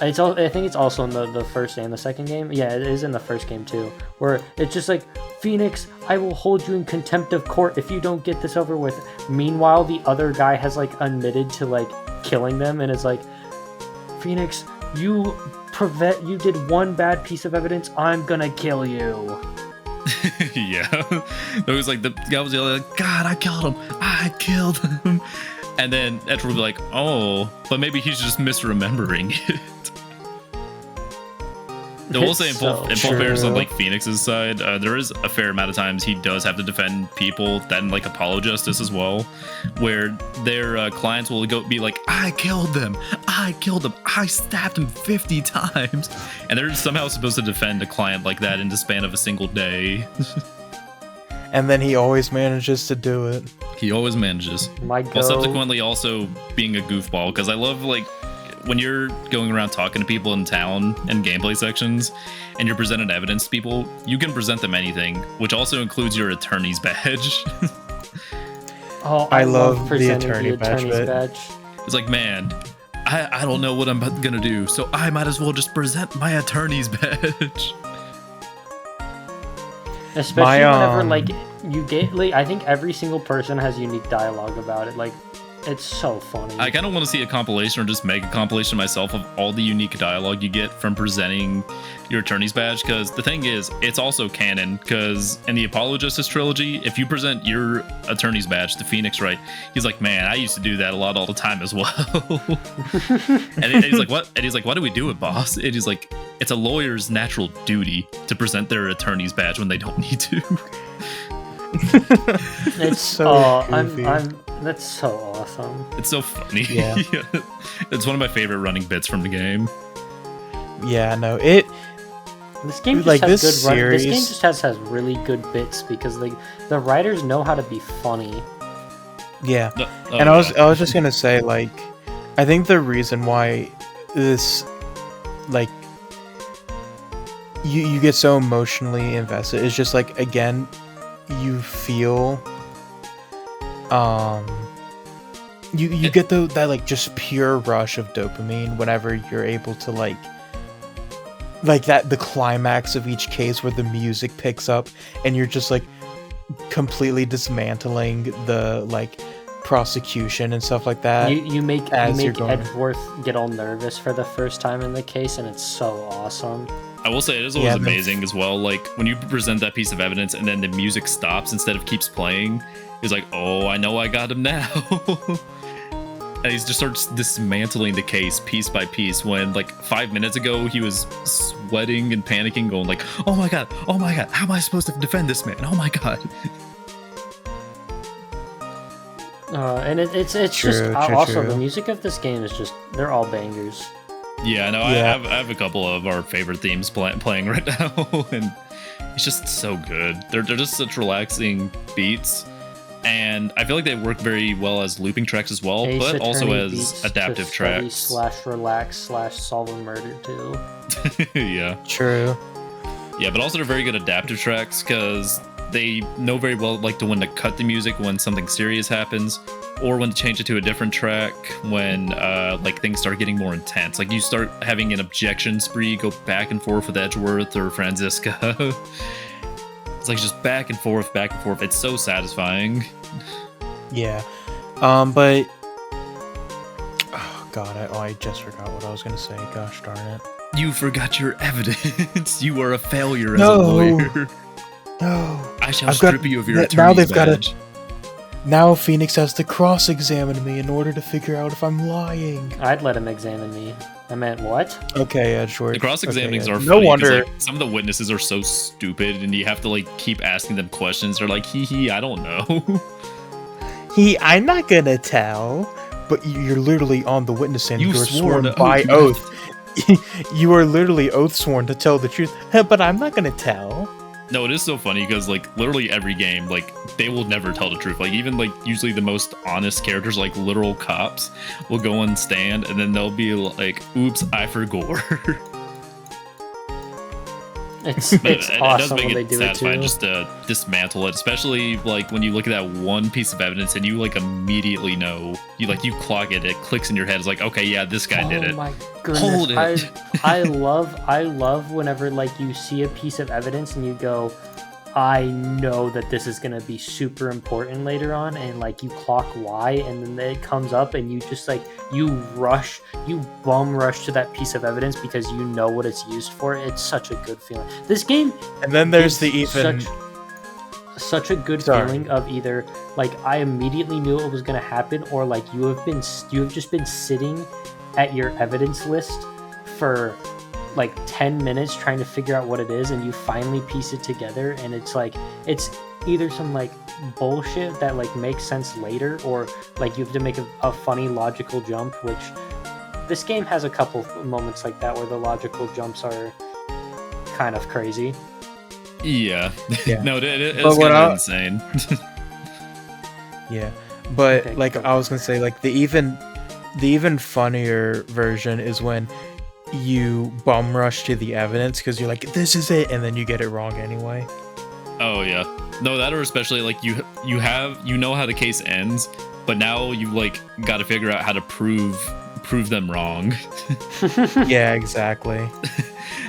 I think it's also in the first and the second game. Yeah, it is in the first game too, where it's just like, Phoenix, I will hold you in contempt of court if you don't get this over with. Meanwhile, the other guy has like admitted to like killing them and is like, Phoenix, you did one bad piece of evidence, I'm gonna kill you. Yeah. It was like the guy was yelling like, God, I killed him. And then Edward would be like, oh, but maybe he's just misremembering it. I will say in full fairness on like Phoenix's side, there is a fair amount of times he does have to defend people that in like Apollo Justice as well, where their clients will be like, I killed them, I stabbed him 50 times, and they're somehow supposed to defend a client like that in the span of a single day. And then he always manages to do it. He always manages. While subsequently also being a goofball, because I love like when you're going around talking to people in town and gameplay sections and you're presenting evidence to people, you can present them anything, which also includes your attorney's badge. Oh, I love the attorney's badge. It's like, man, I don't know what I'm gonna do, so I might as well just present my attorney's badge. Especially whenever like you get like, I think every single person has unique dialogue about it. Like, it's so funny. I kind of want to see a compilation or just make a compilation myself of all the unique dialogue you get from presenting your attorney's badge, because the thing is, it's also canon, because in the Apollo Justice Trilogy, if you present your attorney's badge to Phoenix, right, he's like, man, I used to do that a lot all the time as well. and he's like, what? And he's like, why do we do it, boss? And he's like, it's a lawyer's natural duty to present their attorney's badge when they don't need to. It's so that's so awesome. It's so funny. Yeah. It's one of my favorite running bits from the game. Yeah, no, this game just has good series... This game just has really good bits because the writers know how to be funny. Yeah. And I was just gonna say, like, I think the reason why this, like, you get so emotionally invested is just like, again, you feel you get that like just pure rush of dopamine whenever you're able to like that the climax of each case where the music picks up and you're just like completely dismantling the like prosecution and stuff like that. You make Edgeworth get all nervous for the first time in the case, and it's so awesome. I will say it is always amazing as well. Like when you present that piece of evidence and then the music stops instead of keeps playing, he's like, "Oh, I know I got him now," and he just starts dismantling the case piece by piece. When like 5 minutes ago he was sweating and panicking, going like, "Oh my god, how am I supposed to defend this man? Oh my god." And it's true. The music of this game is they're all bangers. Yeah, no, yeah. I have a couple of our favorite themes playing right now, and it's just so good. They're just such relaxing beats, and I feel like they work very well as looping tracks as well, Ace but Attorney also as adaptive tracks. /relax/solve a murder too. Yeah. True. Yeah, but also they're very good adaptive tracks because they know very well like to when to cut the music when something serious happens, or when to change it to a different track when like things start getting more intense. Like you start having an objection spree, go back and forth with Edgeworth or Franziska. It's like just back and forth. It's so satisfying. Yeah. But oh god, I just forgot what I was gonna say. Gosh darn it. You forgot your evidence. You are a failure as a lawyer. No. I shall strip you of your attorney's badge. Now Phoenix has to cross-examine me in order to figure out if I'm lying. I'd let him examine me. I meant what? Okay, Edgeworth. The cross-examinings are funny. No wonder. Like, some of the witnesses are so stupid, and you have to like keep asking them questions. They're like, hee, I don't know. I'm not gonna tell. But you're literally on the witness stand. You are sworn by oath. You are literally oath sworn to tell the truth. But I'm not gonna tell. No, it is so funny because like literally every game, like they will never tell the truth. Like even like usually the most honest characters, like literal cops, will go and stand, and then they'll be like, "Oops, I forgot." It's But it does awesome make when they it do it satisfying too. just to dismantle it, especially like when you look at that one piece of evidence and you like immediately know, you clock it, it clicks in your head. It's like, okay, yeah, this guy did Oh it. my goodness! Hold it. I love whenever like you see a piece of evidence and you go, I know that this is gonna be super important later on, and like you clock Y, and then it comes up, and you just like you bum rush to that piece of evidence because you know what it's used for. It's such a good feeling. This game, And then there's the is even. such a good Sorry. feeling of either like I immediately knew it was gonna happen, or like you have just been sitting at your evidence list for like 10 minutes trying to figure out what it is, and you finally piece it together, and it's like it's either some like bullshit that like makes sense later, or like you have to make a funny logical jump, which this game has a couple moments like that where the logical jumps are kind of crazy. Yeah. Yeah. No, it's But what kind I- of insane. Yeah, but Okay, like go. I was gonna say, like the even funnier version is when you bum rush to the evidence because you're like, this is it, and then you get it wrong anyway. Oh yeah. No, that or especially like you know how the case ends, but now you like got to figure out how to prove them wrong. Yeah, exactly.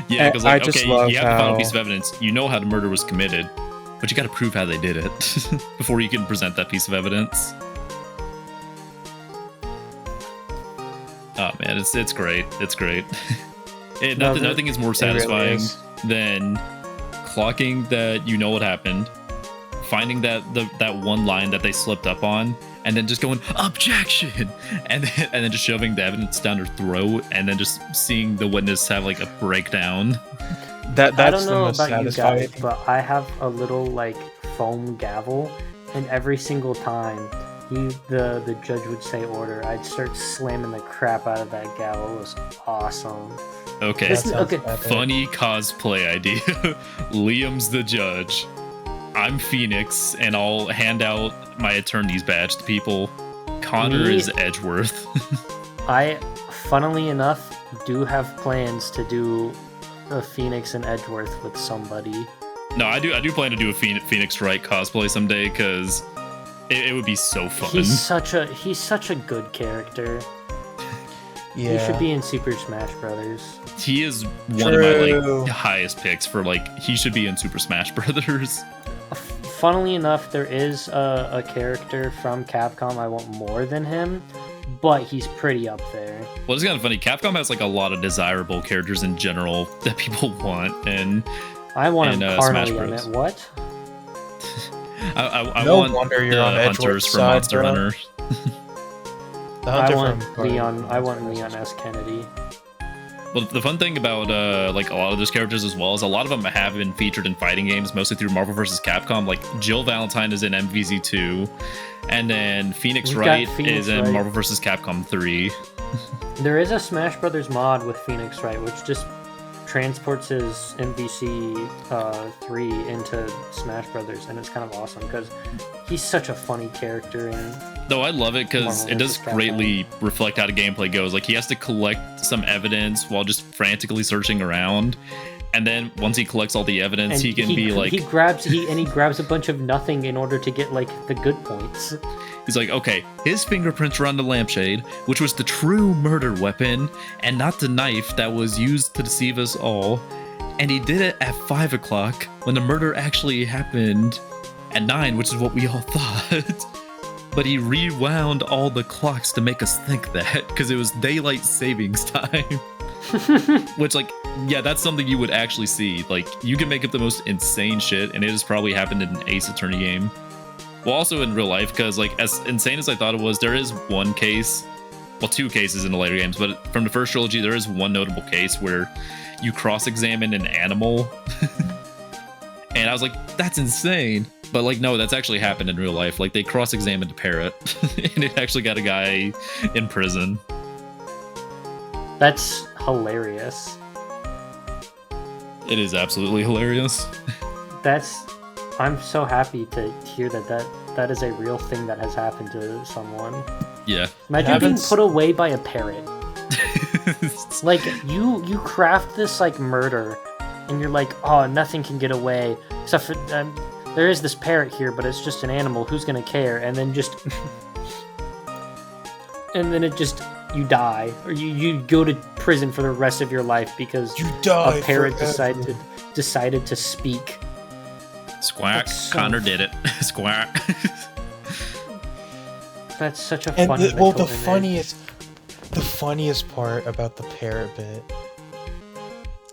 Yeah, because I like just okay, love you have the final how- piece of evidence. You know how the murder was committed, but you got to prove how they did it before you can present that piece of evidence. Oh man, it's great. It's great. Nothing is more It really satisfying is. than clocking that you know what happened, finding that one line that they slipped up on, and then just going objection, and then just shoving the evidence down their throat, and then just seeing the witness have like a breakdown. That's I don't the know most about you satisfying. guys, but I have a little like foam gavel, and every single time the judge would say order, I'd start slamming the crap out of that gavel. It was awesome. Okay, This- That sounds okay. epic. funny cosplay idea. Liam's the judge. I'm Phoenix, and I'll hand out my attorney's badge to people. Connor Me- is Edgeworth. I, funnily enough, do have plans to do a Phoenix and Edgeworth with somebody. No, I do plan to do a Phoenix Wright cosplay someday because it would be so fun. He's such a good character. Yeah. He should be in Super Smash Brothers. He is one of my True. like highest picks for like he should be in Super Smash Brothers. Funnily enough, there is a character from Capcom I want more than him, but he's pretty up there. Well, it's kind of funny. Capcom has like a lot of desirable characters in general that people want, and I want him And, Smash carnally in Bros. it. What? I No want wonder you're the on hunters Edgeworth's from side, Monster bro. Hunter. The I hunter want from Leon. I want Leon S. Kennedy. Well, the fun thing about like a lot of those characters as well is a lot of them have been featured in fighting games, mostly through Marvel vs. Capcom. Like Jill Valentine is in MVZ2, and then Phoenix We've got Wright Phoenix is in Wright. Marvel vs. Capcom 3. There is a Smash Brothers mod with Phoenix Wright, which just transports his MVC 3 into Smash Brothers, and it's kind of awesome because he's such a funny character. And Though I love it because Marvel it does vs. Capcom. greatly reflect how the gameplay goes. Like he has to collect some evidence while just frantically searching around, and then once he collects all the evidence, he can be like, he grabs a bunch of nothing in order to get like the good points. he's like, okay, his fingerprints are on the lampshade, which was the true murder weapon, and not the knife that was used to deceive us all. And he did it at 5 o'clock when the murder actually happened at 9, which is what we all thought. But he rewound all the clocks to make us think that, because it was daylight savings time. Which, like, yeah, that's something you would actually see. Like, you can make up the most insane shit, and it has probably happened in an Ace Attorney game. Well, also in real life, because, like, as insane as I thought it was, there is one case, well, 2 cases in the later games, but from the first trilogy, there is one notable case where you cross-examine an animal. And I was like, that's insane. But, like, no, that's actually happened in real life. Like, they cross-examined a parrot, and it actually got a guy in prison. That's hilarious. It is absolutely hilarious. I'm so happy to hear that is a real thing that has happened to someone. Yeah. Imagine being put away by a parrot. Like you craft this like murder, and you're like, oh, nothing can get away except for there is this parrot here, but it's just an animal. Who's gonna care? And then just and then it just you die, or you go to prison for the rest of your life because You die a parrot forever. decided to speak. Squawk. So Connor did it. Squawk. That's such a And funny well, mental the image. funniest part about the parrot bit.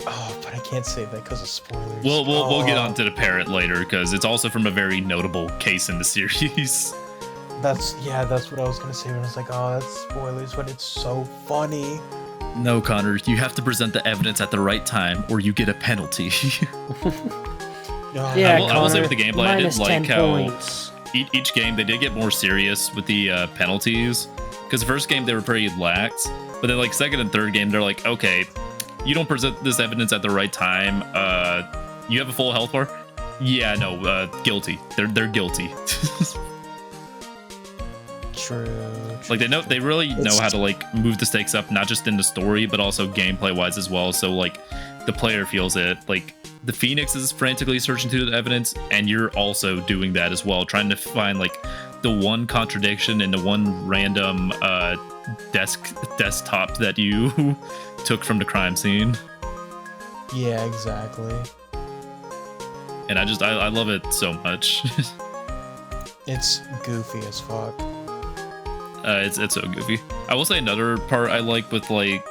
Oh, but I can't say that because of spoilers. We'll get on to the parrot later because it's also from a very notable case in the series. That's what I was gonna say when I was like, oh, that's spoilers, but it's so funny. No, Connor, you have to present the evidence at the right time or you get a penalty. Oh, Yeah, I will say Connor, with the gameplay, I did minus like 10 how points. each game they did get more serious with the penalties. Because the first game they were pretty lax, but then like second and third game they're like, okay, you don't present this evidence at the right time. You have a full health bar. Yeah, no, guilty. They're guilty. True. Like they really know how to like move the stakes up, not just in the story, but also gameplay wise as well. So like the player feels it. Like the Phoenix is frantically searching through the evidence, and you're also doing that as well, trying to find like the one contradiction in the one random desktop that you took from the crime scene. Yeah, exactly. And I love it so much. It's goofy as fuck. It's so goofy. I will say another part I like with like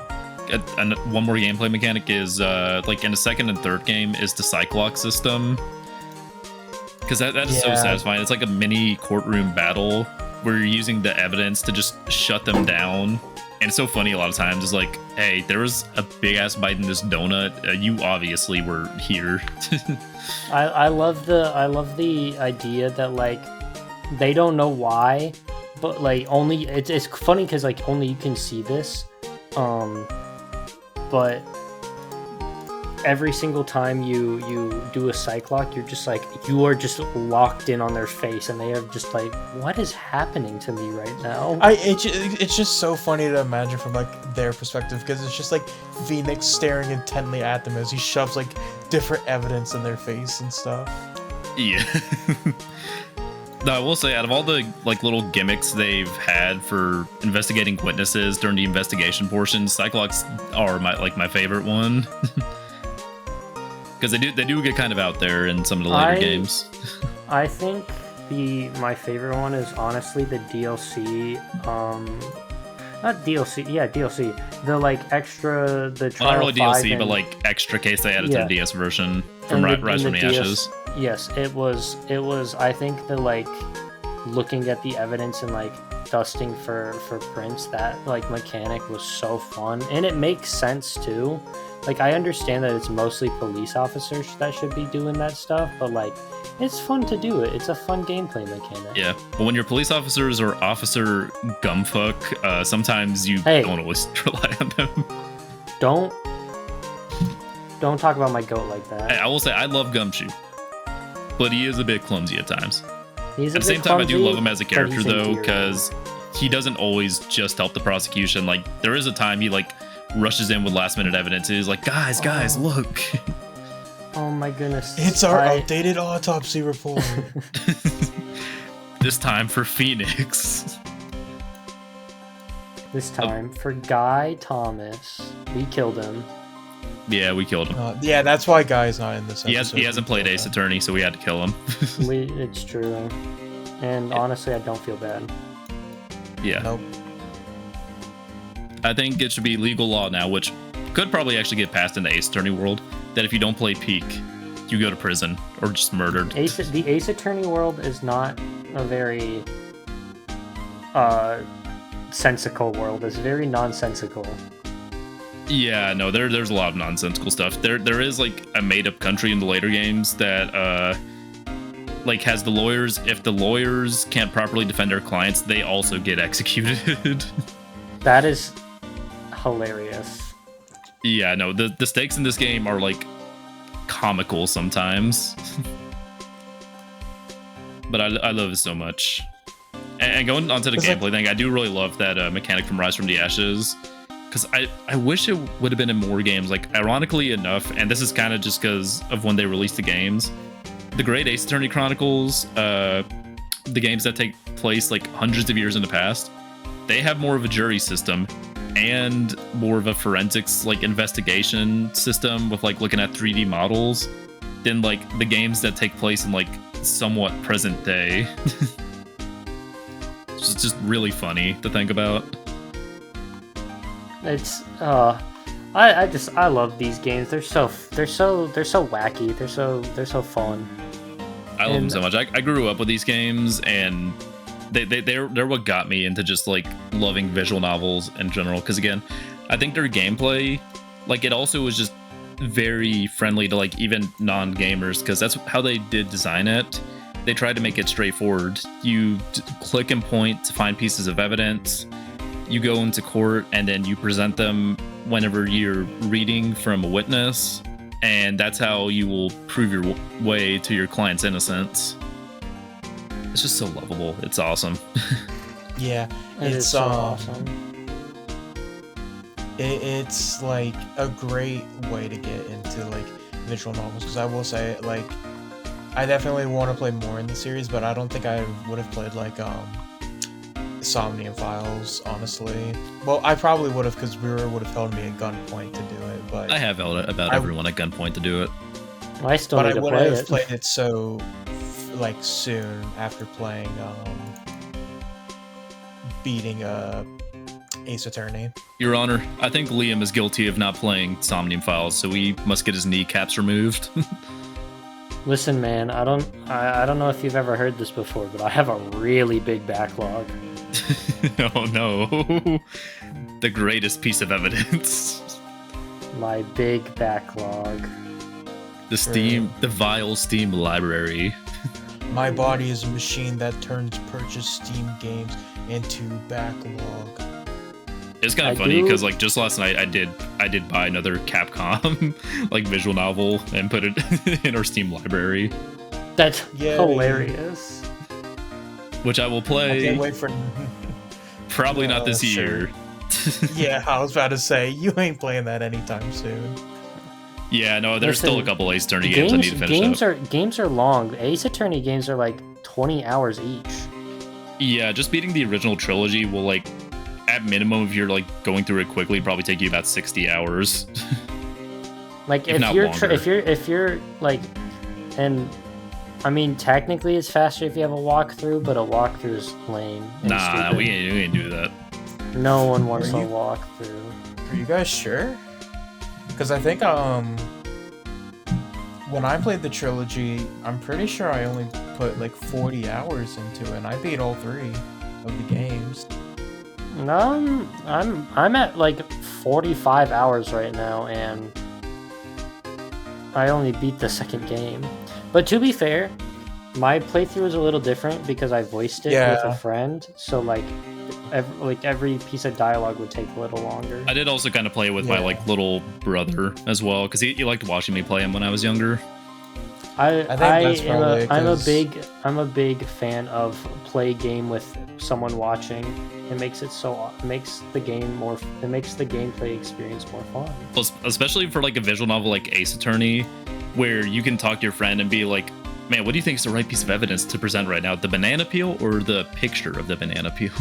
one more gameplay mechanic is like in the second and third game is the Cyclox system, because that is so satisfying. It's like a mini courtroom battle where you're using the evidence to just shut them down. And it's so funny a lot of times. It's like, hey, there was a big ass bite in this donut. You obviously were here. I love the idea that like they don't know why, but like only it's funny because like only you can see this, but every single time you do a cyclock, you're just like you are just locked in on their face, and they are just like, what is happening to me right now? It's just so funny to imagine from like their perspective, because it's just like Phoenix staring intently at them as he shoves like different evidence in their face and stuff. Yeah. No, I will say, out of all the like little gimmicks they've had for investigating witnesses during the investigation portion, Cyclops are my favorite one. Because they do get kind of out there in some of the later games. I think my favorite one is honestly the DLC. Not DLC, yeah, DLC. The like extra, the trial Not really 5 DLC, and, but like extra case they added to the DS version from and Rise from the Ashes. Yes, it was. I think the like looking at the evidence and like dusting for prints, that like mechanic was so fun, and it makes sense too. Like I understand that it's mostly police officers that should be doing that stuff, but like it's fun to do it. It's a fun gameplay mechanic. Yeah, but when you're police officers or Officer Gumfuck, sometimes you don't always rely on them. Don't talk about my goat like that. I will say I love Gumshoe, but he is a bit clumsy at times. He's at the same time, I do clumsy, love him as a character but he's though, endearing. because he doesn't always just help the prosecution. Like there is a time he like rushes in with last minute evidence. He's like, guys, look. Oh my goodness. It's our updated autopsy report. This time for Phoenix. This time for Guy Thomas. We killed him. Yeah, we killed him. Yeah, that's why Guy's not in this episode. He hasn't played Ace Attorney, so we had to kill him. It's true. And honestly, I don't feel bad. Yeah. Nope. I think it should be legal law now, which could probably actually get passed in the Ace Attorney world, that if you don't play Peak, you go to prison or just murdered. The Ace Attorney world is not a very sensical world. It's very nonsensical. Yeah, no, there's a lot of nonsensical stuff. There is like a made-up country in the later games that like has the lawyers. If the lawyers can't properly defend their clients, they also get executed. That is hilarious. Yeah, no, the stakes in this game are like comical sometimes. but I love it so much. And going on to the gameplay thing, I do really love that mechanic from Rise from the Ashes, because I wish it would have been in more games. Like, ironically enough, and this is kind of just because of when they released the games, the great Ace Attorney Chronicles, the games that take place like hundreds of years in the past, they have more of a jury system and more of a forensics like investigation system with like looking at 3D models than like the games that take place in like somewhat present day. It's just really funny to think about. It's I love these games. They're so wacky. They're so fun. I love them so much. I grew up with these games, and they're what got me into just like loving visual novels in general. Because again, I think their gameplay, like, it also was just very friendly to like even non-gamers, because that's how they did design it. They tried to make it straightforward. You click and point to find pieces of evidence. You go into court and then you present them whenever you're reading from a witness, and that's how you will prove your way to your client's innocence. It's just so lovable. It's awesome. Yeah, It's so awesome. It's like a great way to get into like visual novels, because I will say, like, I definitely want to play more in the series, but I don't think I would have played like Somnium Files, honestly. Well, I probably would have, because Brewer would have held me at gunpoint to do it, but I have held about everyone at gunpoint to do it. I still need to play it. But I would have played it so like soon after playing beating Ace Attorney. Your Honor, I think Liam is guilty of not playing Somnium Files, so he must get his kneecaps removed. Listen, man, I don't know if you've ever heard this before, but I have a really big backlog. Oh no. The greatest piece of evidence. My big backlog. The vile Steam library. My body is a machine that turns purchased Steam games into backlog. It's kind of funny because like just last night I did buy another Capcom like visual novel and put it in our Steam library. That's hilarious. Which I will play. I can't wait for. Probably not this year. Yeah, I was about to say you ain't playing that anytime soon. Yeah, no, there's still a couple Ace Attorney games I need to finish up. Games are long. Ace Attorney games are like 20 hours each. Yeah, just beating the original trilogy will like, at minimum, if you're like going through it quickly, probably take you about 60 hours. Like if you're like, and I mean technically it's faster if you have a walkthrough, but a walkthrough is lame. Nah, we ain't do that. No one wants a walkthrough. Are you guys sure? Because I think when I played the trilogy, I'm pretty sure I only put like 40 hours into it, and I beat all 3 of the games. No, I'm at like 45 hours right now, and I only beat the second game. But to be fair, my playthrough is a little different because I voiced it with a friend, so like every piece of dialogue would take a little longer. I did also kind of play with my like little brother as well, because he liked watching me play him when I was younger. I'm a big fan of play game with someone watching. It makes the gameplay experience more fun. Especially for like a visual novel like Ace Attorney, where you can talk to your friend and be like, man, what do you think is the right piece of evidence to present right now? The banana peel or the picture of the banana peel?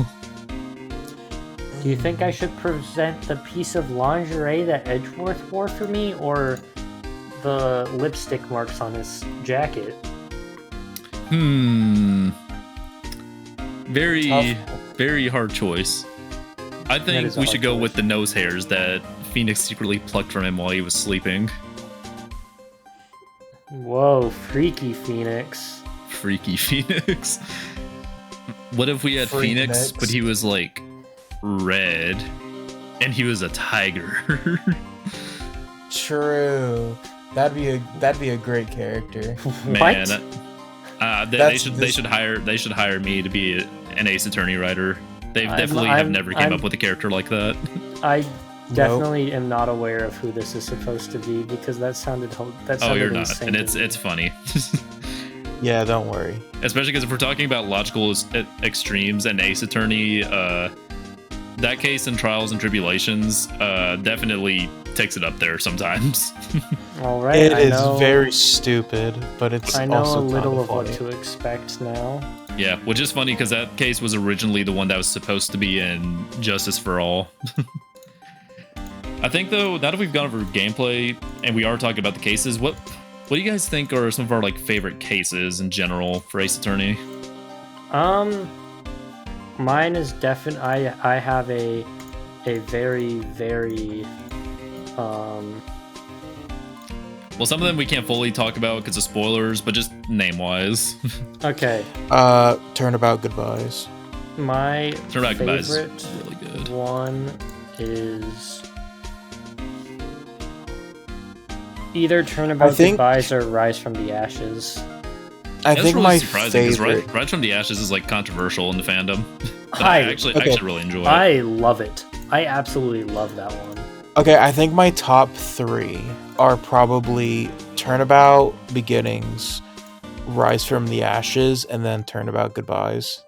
Do you think I should present the piece of lingerie that Edgeworth wore for me, or the lipstick marks on his jacket? Very hard choice. I think we should go with the nose hairs that Phoenix secretly plucked from him while he was sleeping. Whoa, freaky Phoenix. Freaky Phoenix. What if we had Phoenix, but he was like red, and he was a tiger? True. That'd be a great character. Man, they should hire me to be an Ace Attorney writer. They definitely have never came up with a character like that. I definitely am not aware of who this is supposed to be, because that sounded Oh, you're not, insane. and it's funny. Yeah, don't worry. Especially because if we're talking about logical extremes and Ace Attorney, that case in Trials and Tribulations definitely takes it up there sometimes. All right, It is very stupid, but it's I know also a little of funny. what to expect now. Yeah, which is funny because that case was originally the one that was supposed to be in Justice for All. I think though, now that we've gone over gameplay and we are talking about the cases, what do you guys think are some of our like favorite cases in general for Ace Attorney? Mine is definitely I have a very Well, some of them we can't fully talk about because of spoilers, but just name-wise. okay. Turnabout Goodbyes. My Turnabout Goodbyes is favorite really good. one is either Turnabout Goodbyes or Rise from the Ashes. I That's think really my surprising because favorite. Rise from the Ashes is like controversial in the fandom. But I I actually really enjoy it. I love it. I absolutely love that one. Okay, I think my top 3 are probably Turnabout Beginnings, Rise from the Ashes, and then Turnabout Goodbyes.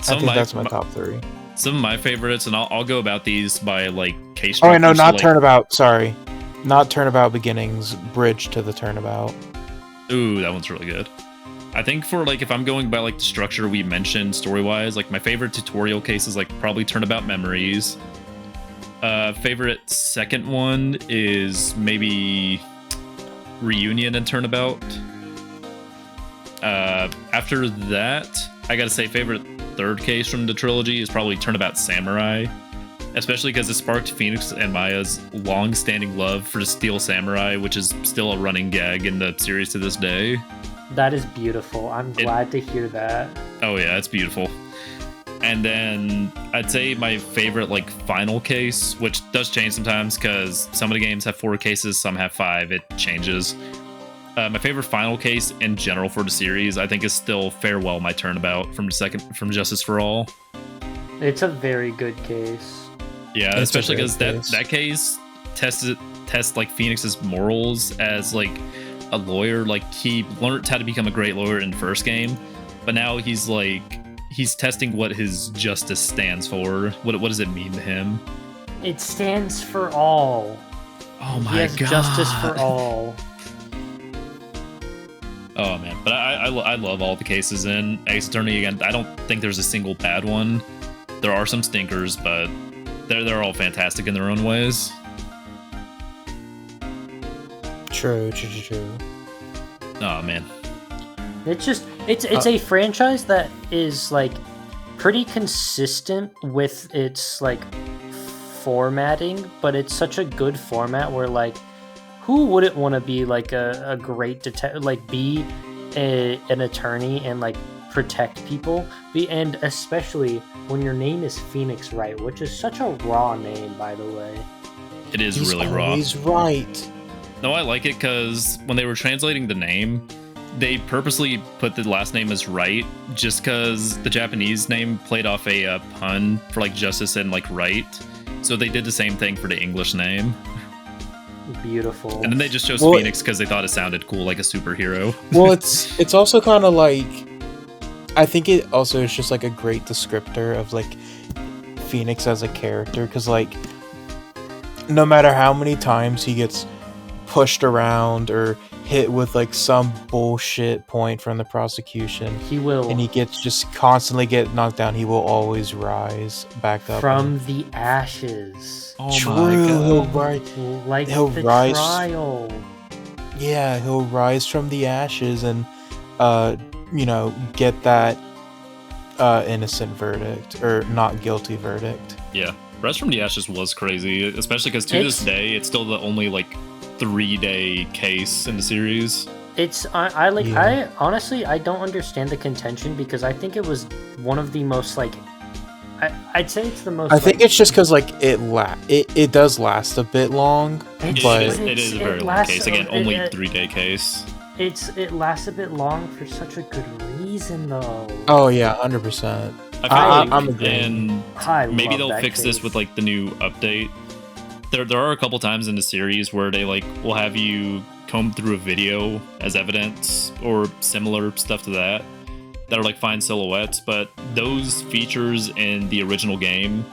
I think that's my top 3. Some of my favorites, and I'll go about these by like case. Oh wait, no, structure, so, not like, Turnabout. Sorry, not Turnabout Beginnings. Bridge to the Turnabout. Ooh, that one's really good. I think for like if I'm going by like the structure we mentioned story-wise, like my favorite tutorial case is like probably Turnabout Memories. Favorite second one is maybe Reunion and Turnabout. After that, I gotta say favorite third case from the trilogy is probably Turnabout Samurai, especially because it sparked Phoenix and Maya's long-standing love for the Steel Samurai, which is still a running gag in the series to this day. That is beautiful. I'm glad to hear that. Oh yeah, it's beautiful. And then I'd say my favorite like final case, which does change sometimes because some of the games have 4 cases, some have 5. It changes. My favorite final case in general for the series, I think, is still Farewell My Turnabout from Justice for All. It's a very good case. Yeah, It's especially a because great case. that case tests like Phoenix's morals as like a lawyer. Like he learned how to become a great lawyer in the first game, but now he's testing what his justice stands for. What does it mean to him? It stands for all. Oh my He has god! justice for all. Oh man, but I love all the cases in Ace Attorney. Again, I don't think there's a single bad one. There are some stinkers, but they're all fantastic in their own ways. True. Oh man. It's a franchise that is like pretty consistent with its like formatting, but it's such a good format where like who wouldn't want to be like a great detective, like be an attorney and like protect people, and especially when your name is Phoenix Wright, which is such a raw name, by the way. It is He's really raw. always right. No, I like it because when they were translating the name, they purposely put the last name as Wright just because the Japanese name played off a pun for like justice and like right. So they did the same thing for the English name. Beautiful. And then they just chose Well, Phoenix because they thought it sounded cool, like a superhero. Well, it's also kind of like, I think it also is just like a great descriptor of like Phoenix as a character, because like no matter how many times he gets pushed around or hit with like some bullshit point from the prosecution, He will, and he gets just constantly get knocked down, he will always rise back up from the ashes. Oh He'll rise. Like He'll the rise- trial. Yeah, he'll rise from the ashes and get that innocent verdict or not guilty verdict. Yeah, Rise from the Ashes was crazy, especially because to this day, it's still the only like 3-day case in the series. I honestly I don't understand the contention, because I think it was one of the most like I'd say it's the most. I think it's just because like it does last a bit long, It but is a very long case. Again, only 3-day case. It lasts a bit long for such a good reason, though. oh yeah, 100%. I'm agreeing. And maybe they'll fix this with like the new update. There are a couple times in the series where they like will have you comb through a video as evidence or similar stuff to that are like fine silhouettes, but those features in the original game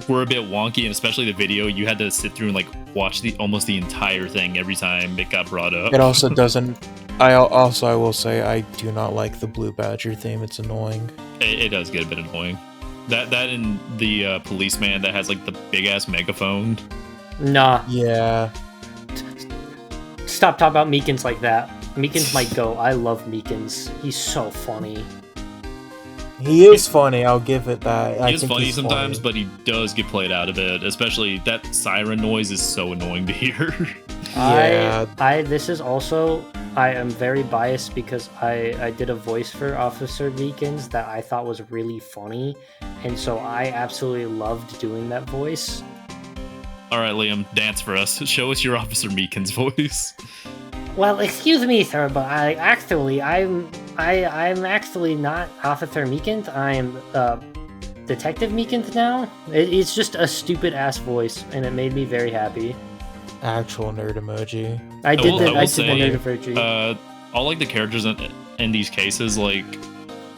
were a bit wonky, and especially the video, you had to sit through and like watch almost the entire thing every time it got brought up. It also doesn't. I will say I do not like the Blue Badger theme. It's annoying. It does get a bit annoying. That and the policeman that has like the big ass megaphone. Nah. Yeah. Stop talking about Meekins like that. Meekins might go. I love Meekins. He's so funny. He is funny. I'll give it that. He is funny sometimes, but he does get played out a bit. Especially that siren noise is so annoying to hear. Yeah. This is also. I am very biased because I did a voice for Officer Meekins that I thought was really funny, and so I absolutely loved doing that voice. All right, Liam, dance for us. Show us your Officer Meekins voice. Well, excuse me, sir, but I'm actually not Officer Meekins. I am Detective Meekins now. It's just a stupid ass voice, and it made me very happy. Actual nerd emoji. I did the nerd emoji. All like the characters in these cases, like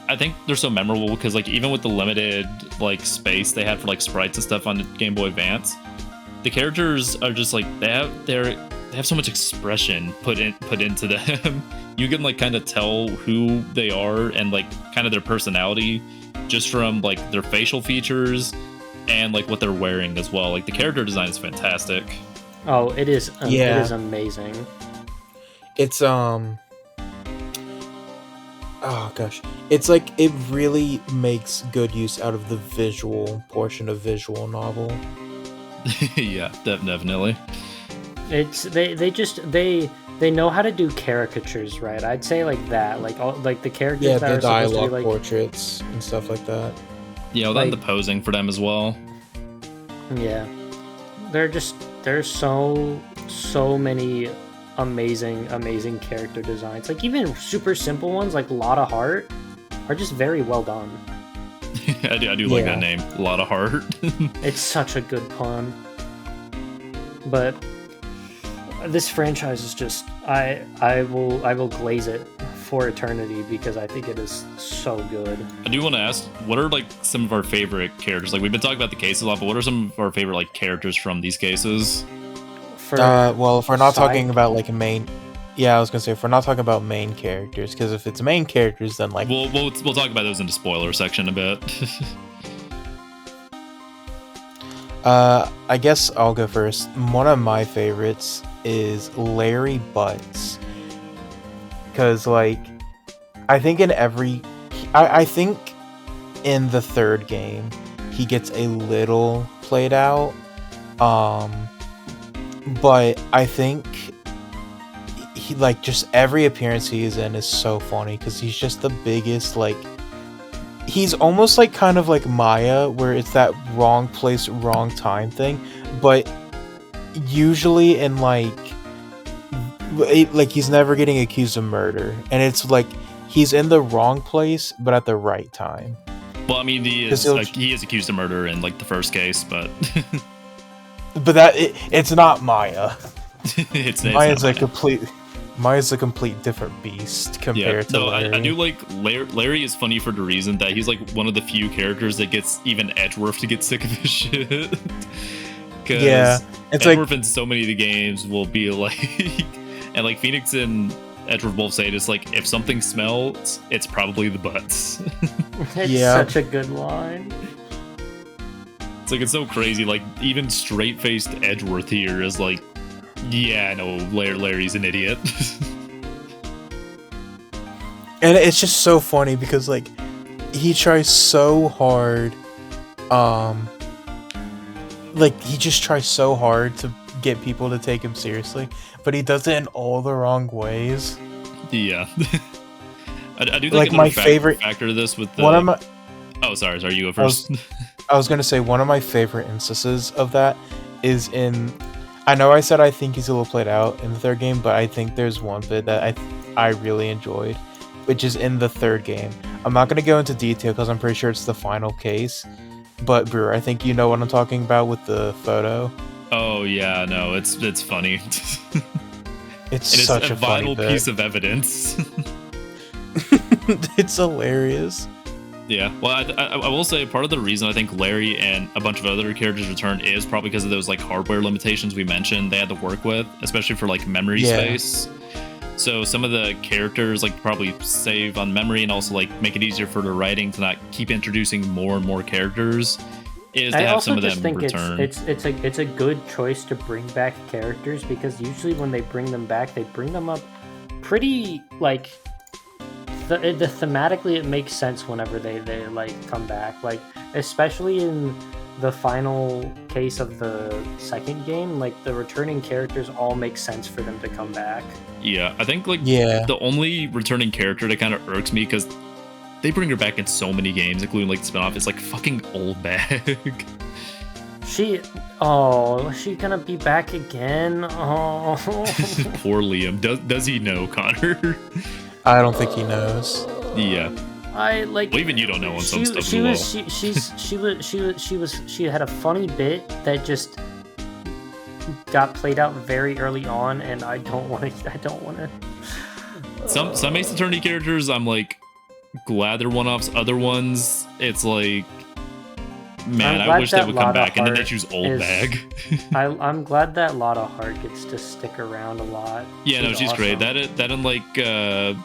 I think they're so memorable because like even with the limited like space they had for like sprites and stuff on the Game Boy Advance, the characters are just like they have so much expression put into them. You can like kind of tell who they are and like kind of their personality just from like their facial features and like what they're wearing as well. Like the character design is fantastic. Oh, it is. Yeah. It is amazing. It's oh gosh, it's like it really makes good use out of the visual portion of visual novel. Yeah, definitely. It's they know how to do caricatures, right? I'd say like that, like all like the characters. Yeah, that the are supposed to dialogue be, like, portraits and stuff like that. Yeah, well, then the posing for them as well. Yeah, there's so many amazing character designs. Like even super simple ones like Lotta Heart are just very well done. I do like that name, Lotta Heart. It's such a good pun. But this franchise is just I will glaze it for eternity because I think it is so good. I do want to ask, what are like some of our favorite characters? Like we've been talking about the cases a lot, but what are some of our favorite like characters from these cases? Well, if we're not talking about like main, yeah, I was gonna say if we're not talking about main characters, because if it's main characters, then like we'll talk about those in the spoiler section a bit. I guess I'll go first. One of my favorites is Larry Butts, because like I think I think in the third game he gets a little played out, but I think he like just every appearance he is in is so funny because he's just the biggest, like he's almost like kind of like Maya, where it's that wrong place, wrong time thing, but usually in like he's never getting accused of murder, and it's like he's in the wrong place but at the right time. Well, I mean, he is accused of murder in like the first case, but but that it's not Maya. Maya's a complete different beast compared to Larry. I do like Larry is funny for the reason that he's like one of the few characters that gets even Edgeworth to get sick of his shit. Yeah, it's Edgeworth like in so many of the games will be like, and like Phoenix and Edgeworth both say it's like if something smells, it's probably the butts. It's such a good line. It's like it's so crazy. Like even straight-faced Edgeworth here is like, yeah, no, Larry's an idiot. And it's just so funny because like he tries so hard, like he just tries so hard to get people to take him seriously, but he does it in all the wrong ways. Yeah. I do think like my favorite factor to this with the one of my. Oh, sorry, you go first. I was gonna say one of my favorite instances of that is in. I know I said I think he's a little played out in the third game, but I think there's one bit that I really enjoyed, which is in the third game. I'm not gonna go into detail because I'm pretty sure it's the final case, but Brewer, I think you know what I'm talking about with the photo. Oh yeah, no, it's funny. It's And such it's a funny vital bit. piece of evidence. It's hilarious. Yeah, well, I will say part of the reason I think Larry and a bunch of other characters returned is probably because of those like hardware limitations we mentioned they had to work with, especially for like memory Yeah. space. So some of the characters like probably save on memory and also like make it easier for the writing to not keep introducing more and more characters. Is to I have also some of just them think return. it's a good choice to bring back characters because usually when they bring them back, they bring them up pretty like the thematically it makes sense whenever they like come back, like especially in the final case of the second game, like the returning characters all make sense for them to come back. Yeah, I think like Yeah. the only returning character that kind of irks me because they bring her back in so many games, including like the spinoff. It's like fucking old bag. She gonna be back again? Oh. Poor Liam. Does he know, Connor? I don't think he knows. Yeah. I like. Well, even you don't know on some stuff she as well. She had a funny bit that just got played out very early on, and I don't want to. Some Ace Attorney characters, I'm like glad they're one-offs. Other ones, it's like, man, I wish they would come back, and then they choose old bag. I'm glad that Lotta Hart gets to stick around a lot. Yeah, no, she's great. That and like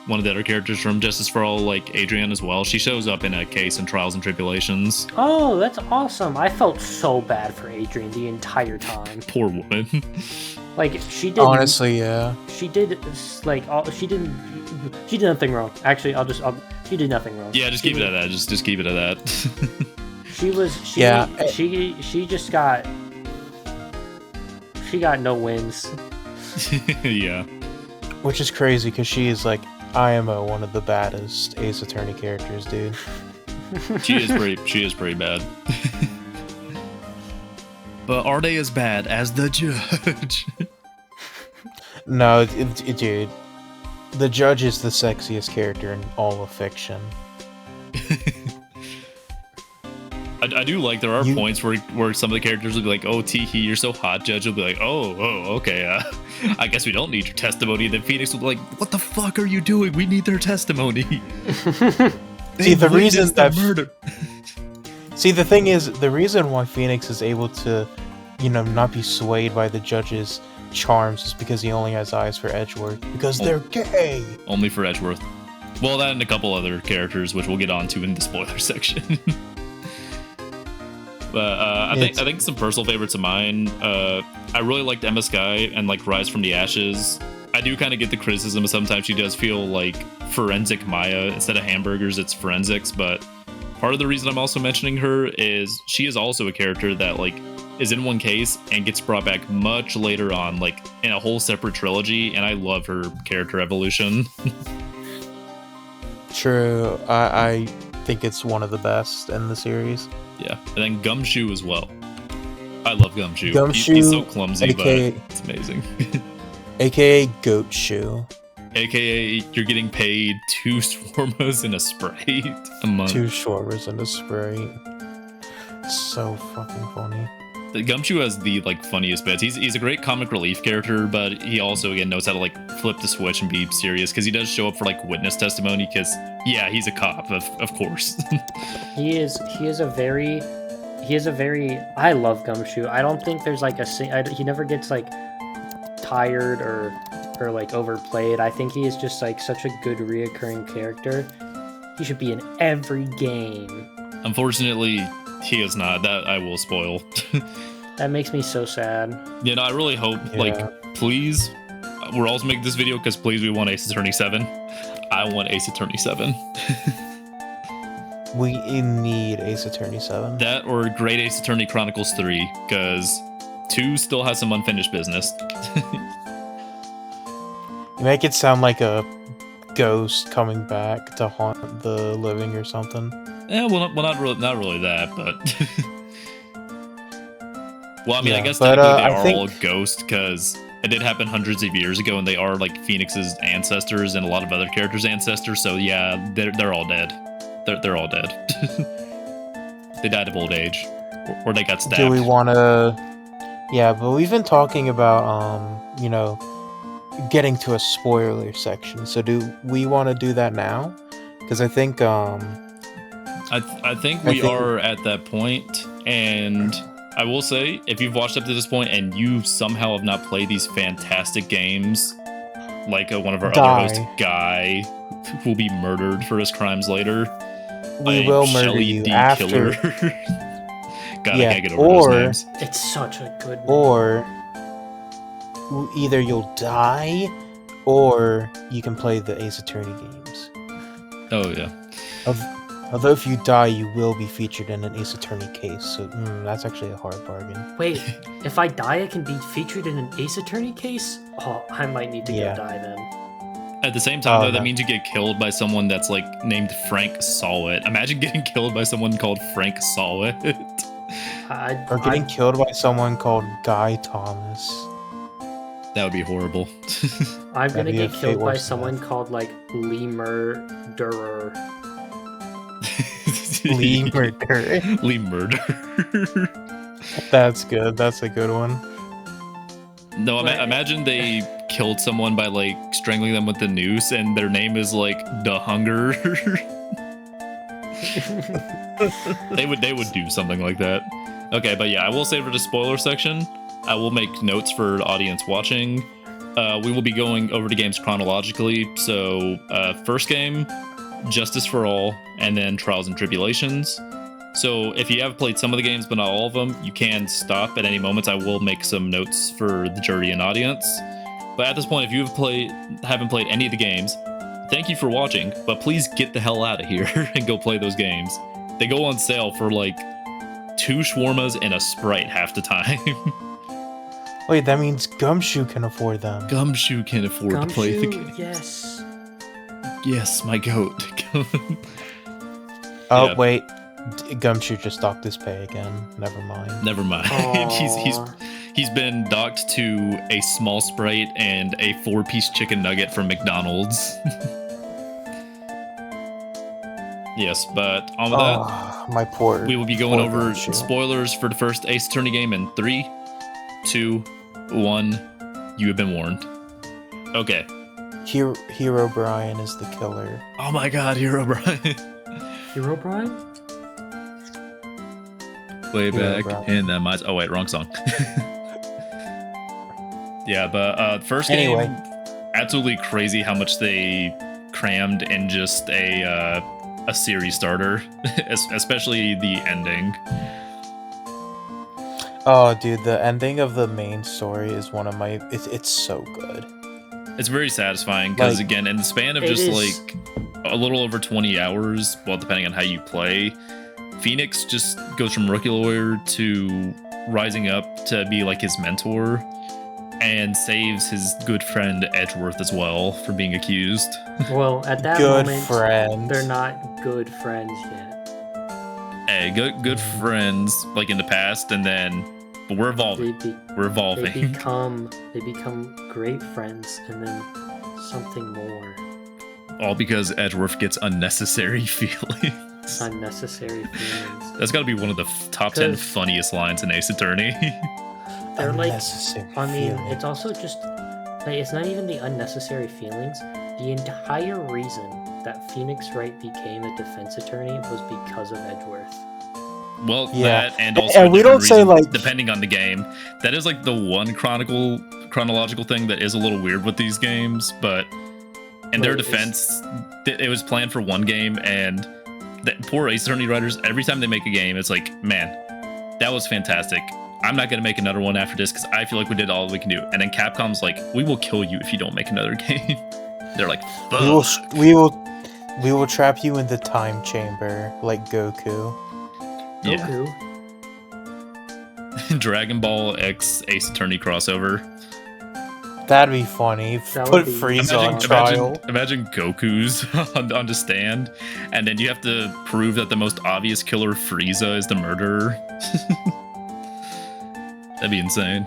one of the other characters from Justice for All, like Adrienne as well. She shows up in a case in Trials and Tribulations. Oh, that's awesome! I felt so bad for Adrienne the entire time. Poor woman. Like she did. Honestly, yeah. She did like she did nothing wrong. Actually, she did nothing wrong. Yeah, just keep it at that. Just keep it at that. She just got no wins. Yeah. Which is crazy because she is like IMO, one of the baddest Ace Attorney characters, dude. She is pretty bad. But are they as bad as the judge? No, dude. The judge is the sexiest character in all of fiction. I do like there are points where some of the characters will be like, "Oh, Teehee, you're so hot." Judge will be like, "Oh, okay. I guess we don't need your testimony." Then Phoenix will be like, "What the fuck are you doing? We need their testimony." See, the reason that murder. See, the thing is, the reason why Phoenix is able to, not be swayed by the judge's charms is because he only has eyes for Edgeworth. Because they're gay! Only for Edgeworth. Well, that and a couple other characters, which we'll get onto in the spoiler section. But I think some personal favorites of mine. I really liked Emma Skye and like Rise from the Ashes. I do kind of get the criticism. Sometimes she does feel like forensic Maya instead of hamburgers. It's forensics, but part of the reason I'm also mentioning her is she is also a character that like is in one case and gets brought back much later on, like in a whole separate trilogy, and I love her character evolution. True. I think it's one of the best in the series. Yeah, and then Gumshoe as well. I love Gumshoe. Gumshoe, he's so clumsy, AKA, but it's amazing. AKA Goat Shoe. AKA you're getting paid 2 shawarmas in a Sprite a month. 2 shawarmas in a Sprite. So fucking funny. The Gumshoe has the like funniest bits. He's a great comic relief character, but he also again knows how to like flip the switch and be serious because he does show up for like witness testimony. Because yeah, he's a cop, of course. He is a very. I love Gumshoe. I don't think there's like he never gets like tired or like overplayed. I think he is just like such a good reoccurring character. He should be in every game. Unfortunately, he is not. That I will spoil. That makes me so sad. Yeah, no, I really hope, like, please, we're also making this video because please, we want Ace Attorney 7. I want Ace Attorney 7. We need Ace Attorney 7. That or Great Ace Attorney Chronicles 3, because 2 still has some unfinished business. You make it sound like a ghost coming back to haunt the living or something. Yeah, well, not really that, but... Well, I mean, yeah, I guess technically they are all think... ghosts, because it did happen hundreds of years ago, and they are, like, Phoenix's ancestors and a lot of other characters' ancestors, so yeah, they're all dead. They're all dead. They died of old age. Or they got stabbed. Do we want to... Yeah, but we've been talking about, getting to a spoiler section. So do we want to do that now? Because I think I think we are at that point, and I will say, if you've watched up to this point and you somehow have not played these fantastic games, like one of our other hosts, Guy, who will be murdered for his crimes later. We will murder Shelly you D. after. Killer. God, Yeah, I can't get over those names. It's such a good name. Or either you'll die, or you can play the Ace Attorney games. Oh yeah. Although if you die, you will be featured in an Ace Attorney case, so that's actually a hard bargain. Wait, if I die, I can be featured in an Ace Attorney case? Oh, I might need to go die then. At the same time, though, that means you get killed by someone that's like named Frank Sawit. Imagine getting killed by someone called Frank Sawit. Or getting killed by someone called Guy Thomas. That would be horrible. I'm gonna get killed by someone called like Lee Murderer. Lee Murder. Lee Murder. That's good. That's a good one. No, imagine they killed someone by like strangling them with the noose, and their name is like the Hunger. They would do something like that. Okay, but yeah, I will say for the spoiler section, I will make notes for the audience watching. We will be going over the games chronologically. So, first game, Justice for All, and then Trials and Tribulations. So if you have played some of the games but not all of them, you can stop at any moment. I will make some notes for the jury and audience. But at this point, if you haven't played any of the games, thank you for watching, but please get the hell out of here and go play those games. They go on sale for like 2 shawarmas and a Sprite half the time. Wait, that means Gumshoe can afford them. Gumshoe can afford to play the game. Yes. Yes, my goat. Oh, wait. Gumshoe just docked his pay again. Never mind. Never mind. He's been docked to a small Sprite and a 4-piece chicken nugget from McDonald's. Yes, but on with that, my poor. We will be going over Gumshoe. spoilers for the first Ace Attorney game in 3, 2, 1. You have been warned. Okay. Hero Brian is the killer. Oh my God, Hero Brian. Hero Brian? Way back in the mines. Oh wait, wrong song. Yeah, but first game, absolutely crazy how much they crammed in just a series starter, especially the ending. Oh, dude, the ending of the main story is one of my. It's so good. It's very satisfying because again, in the span of just like a little over 20 hours, well, depending on how you play, Phoenix just goes from rookie lawyer to rising up to be like his mentor, and saves his good friend Edgeworth as well from being accused. Well, at that moment, they're not good friends yet. Hey, good friends like in the past, and then but we're evolving. We're evolving. They become great friends, and then something more. All because Edgeworth gets unnecessary feelings. Unnecessary feelings. That's got to be one of the top 10 funniest lines in Ace Attorney. They're like, I mean, it's also just like, it's not even the unnecessary feelings. The entire reason that Phoenix Wright became a defense attorney was because of Edgeworth. Well, that and also and we don't say like depending on the game. That is like the one chronological thing that is a little weird with these games, but in their defense, it was planned for one game, and the poor Ace Attorney writers, every time they make a game, it's like, man, that was fantastic. I'm not going to make another one after this because I feel like we did all we can do. And then Capcom's like, we will kill you if you don't make another game. They're like, fuck. We will trap you in the time chamber like Goku. Yeah. Dragon Ball X Ace Attorney crossover. That'd be funny. Put Frieza on trial. Imagine Goku's on the stand, and then you have to prove that the most obvious killer, Frieza, is the murderer. That'd be insane.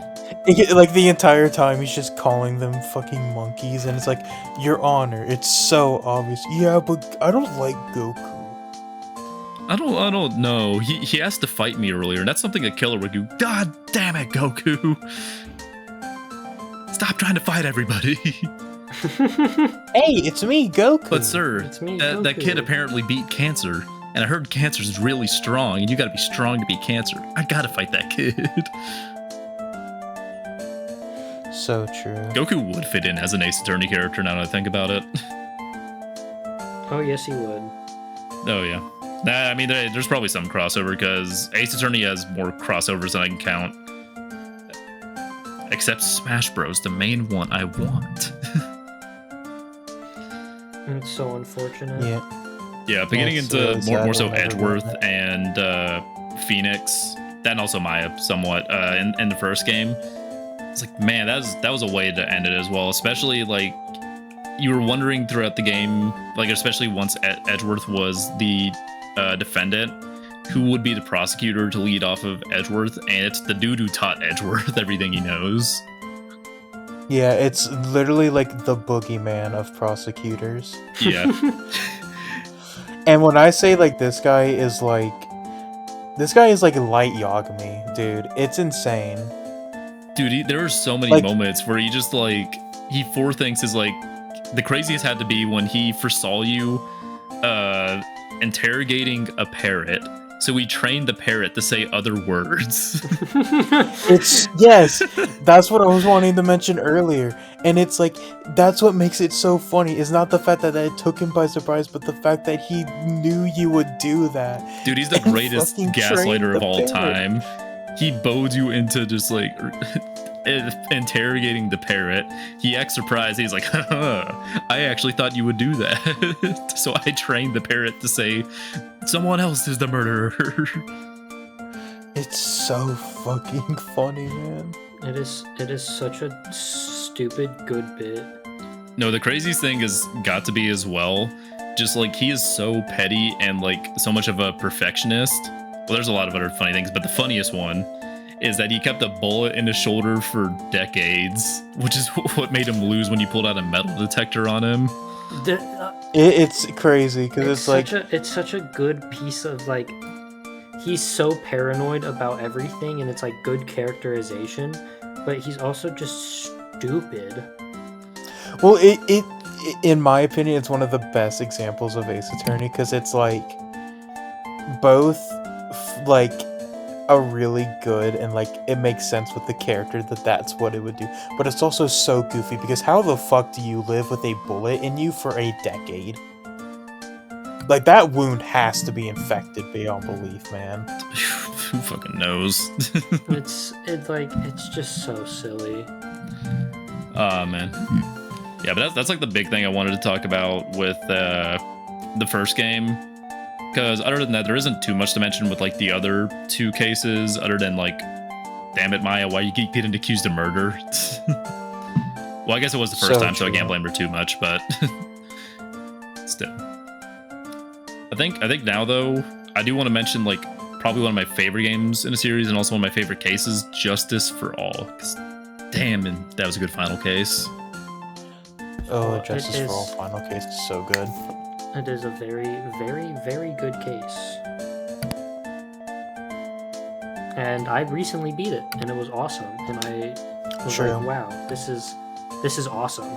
Like the entire time he's just calling them fucking monkeys, and it's like, Your Honor, it's so obvious. Yeah, but I don't like Goku. I don't know. He asked to fight me earlier, and that's something a killer would do. God damn it, Goku. Stop trying to fight everybody. Hey, it's me, Goku. But sir, It's me, that kid Goku. apparently beat cancer. And I heard cancer's really strong, and you gotta be strong to beat cancer. I gotta fight that kid. So true. Goku would fit in as an Ace Attorney character now that I think about it. Oh, yes, he would. Oh, yeah. Nah, I mean, there's probably some crossover, because Ace Attorney has more crossovers than I can count. Except Smash Bros, the main one I want. It's so unfortunate. Yeah. Yeah, but getting It's into really sad more so we'll never Edgeworth get and Phoenix, and also Maya somewhat in the first game. It's like, man, that was a way to end it as well. Especially like you were wondering throughout the game, like especially once Edgeworth was the defendant, who would be the prosecutor to lead off of Edgeworth, and it's the dude who taught Edgeworth everything he knows. Yeah, it's literally like the boogeyman of prosecutors. Yeah. And when I say like this guy is like light Yagami, dude. It's insane. Dude, there are so many Like- moments where he just like he forethinks is like the craziest had to be when he foresaw you interrogating a parrot. So we trained the parrot to say other words. It's yes, that's what I was wanting to mention earlier. And it's like that's what makes it so funny. It's not the fact that it took him by surprise, but the fact that he knew you would do that. Dude, he's the And greatest fucking gaslighter trained of the all parrot. time. He bowed you into just like interrogating the parrot. He acts surprised. He's like, I actually thought you would do that. So I trained the parrot to say, someone else is the murderer. It's so fucking funny, man. It is such a stupid good bit. No, the craziest thing is got to be as well. Just like he is so petty and like so much of a perfectionist. Well, there's a lot of other funny things, but the funniest one is that he kept a bullet in his shoulder for decades, which is what made him lose when you pulled out a metal detector on him. It's crazy because it's like it's such a good piece of like he's so paranoid about everything, and it's like good characterization, but he's also just stupid. well, it in my opinion, it's one of the best examples of Ace Attorney because it's like both like a really good and like it makes sense with the character that's what it would do, but it's also so goofy because how the fuck do you live with a bullet in you for a decade? Like that wound has to be infected beyond belief, man. Who fucking knows? It's just so silly. Oh man. Yeah, but that's like the big thing I wanted to talk about with the first game. Because other than that, there isn't too much to mention with like the other two cases, other than like, damn it, Maya, why you keep getting accused of murder? Well, I guess it was the first So time, so I true. can't blame her too much, but still. I think now though, I do want to mention like probably one of my favorite games in the series and also one of my favorite cases, Justice for All. 'Cause damn, and that was a good final case. Oh, It Justice is- for All final case is so good. It is a very, very, very good case. And I recently beat it, and it was awesome. And I was True. like, "Wow, this is awesome."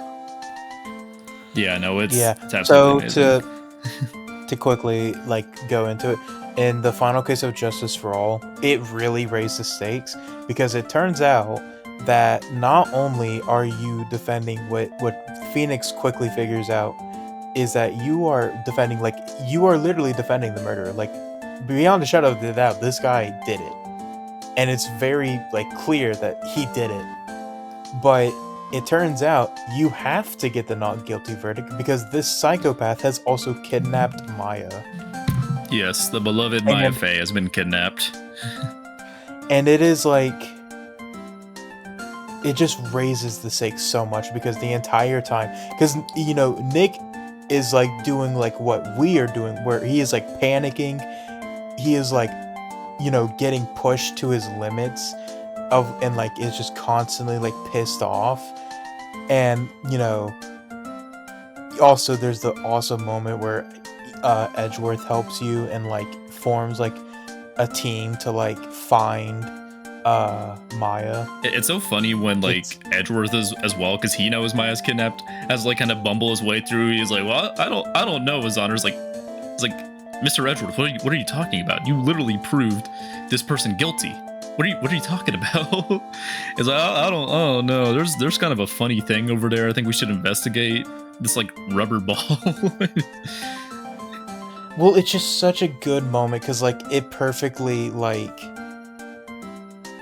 Yeah, no, it's Yeah. It's So absolutely amazing. to quickly like go into it, in the final case of Justice for All, it really raised the stakes because it turns out that not only are you defending what Phoenix quickly figures out is that you are literally defending the murderer. Like beyond a shadow of a doubt, this guy did it. And it's very like clear that he did it. But it turns out you have to get the not guilty verdict because this psychopath has also kidnapped Maya. Yes, the beloved And Maya then- Fey has been kidnapped. And it is like it just raises the stakes so much because the entire time, because you know Nick is like doing like what we are doing, where he is like panicking, he is like, you know, getting pushed to his limits of, and like is just constantly like pissed off. And you know, also there's the awesome moment where Edgeworth helps you and like forms like a team to like find Maya. It's so funny when like Edgeworth is as well, because he knows Maya's kidnapped, as like kind of bumble his way through. He's like, well, I don't know. His Honor's like, it's like, Mr. Edgeworth, what are you talking about? You literally proved this person guilty. What are you talking about? It's like, I don't know. There's kind of a funny thing over there. I think we should investigate this like rubber ball. Well, it's just such a good moment because like it perfectly like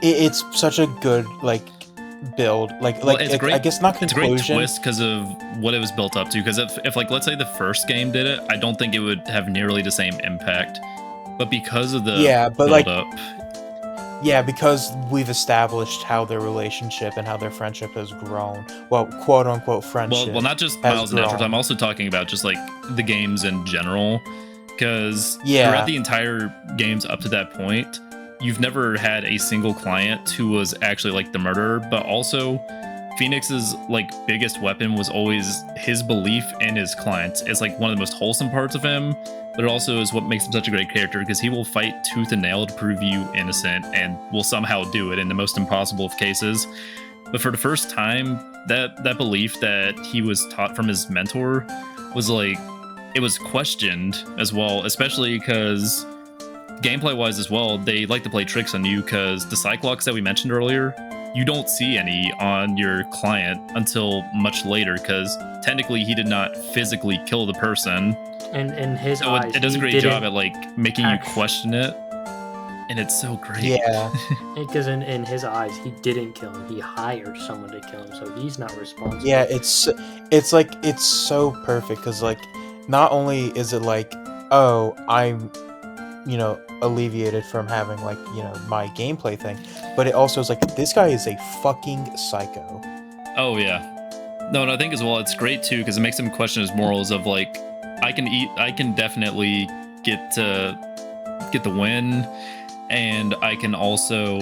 it's such a good like build. Like it's a great, I guess not conclusion. It's a great twist because of what it was built up to. Because if like let's say the first game did it, I don't think it would have nearly the same impact. But because of the build up. Yeah, because we've established how their relationship and how their friendship has grown. Well, quote unquote friendship. Well, not just Miles and Edgeworth. I'm also talking about just like the games in general. Because throughout the entire games up to that point, you've never had a single client who was actually like the murderer. But also, Phoenix's like biggest weapon was always his belief in his clients. It's like one of the most wholesome parts of him, but it also is what makes him such a great character, because he will fight tooth and nail to prove you innocent and will somehow do it in the most impossible of cases. But for the first time, that belief that he was taught from his mentor was like, it was questioned as well, especially because gameplay wise as well, they like to play tricks on you, because the Cyclops that we mentioned earlier, you don't see any on your client until much later, because technically he did not physically kill the person. And in his eyes, it does a great job at like making you question it, and it's so great. Yeah, because in his eyes, he didn't kill him. He hired someone to kill him, so he's not responsible. Yeah, it's like it's so perfect because like not only is it like, oh, I'm alleviated from having like my gameplay thing, but it also is like this guy is a fucking psycho. Oh yeah, no, and I think as well it's great too because it makes him question his morals of like, I can definitely get the win, and I can also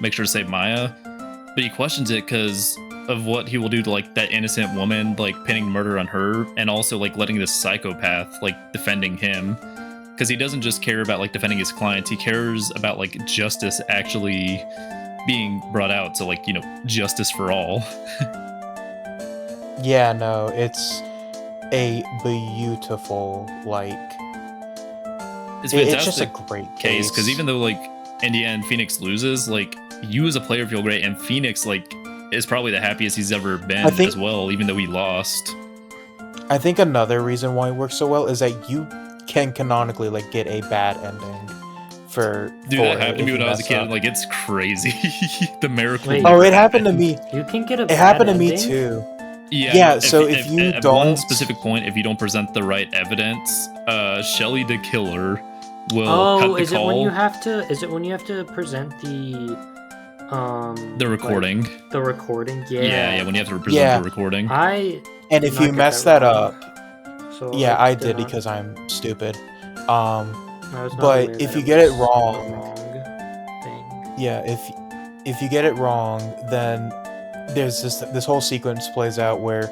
make sure to save Maya, but he questions it because of what he will do to like that innocent woman, like pinning murder on her, and also like letting this psychopath like defending him. Because he doesn't just care about like defending his clients, he cares about like justice actually being brought out. So like, justice for all. Yeah, no, it's a beautiful it's just a great case. Because even though like in the end Phoenix loses, like you as a player feel great, and Phoenix like is probably the happiest he's ever been as well, even though he lost. I think another reason why it works so well is that you can canonically like get a bad ending that happened to me when I was a kid. Like it's crazy. The miracle. Wait, it happened to me. You can get a it bad happened ending? to me too. Yeah, so if you at don't one specific point, if you don't present the right evidence, Shelly the killer will cut the is call. Is it when you have to present the recording? Like, the recording, yeah. Yeah, when you have to present the recording. And if you mess that up, so yeah, I did because I'm stupid. But if you get it wrong, yeah, if you get it wrong, then there's this whole sequence plays out where,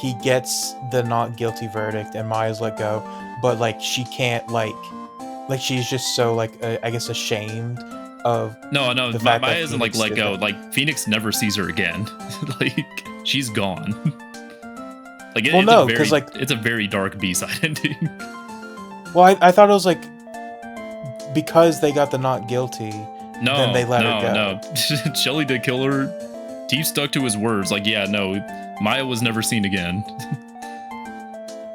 he gets the not guilty verdict and Maya's let go, but like she can't like she's just so like I guess ashamed of the fact Maya that isn't like let go. Like Phoenix never sees her again. Like she's gone. Like it's a very dark B-side ending. Well, I thought it was like because they got the not guilty. Then they let her go. No. Shelly did kill her. Steve stuck to his words. Like, yeah, no, Maya was never seen again.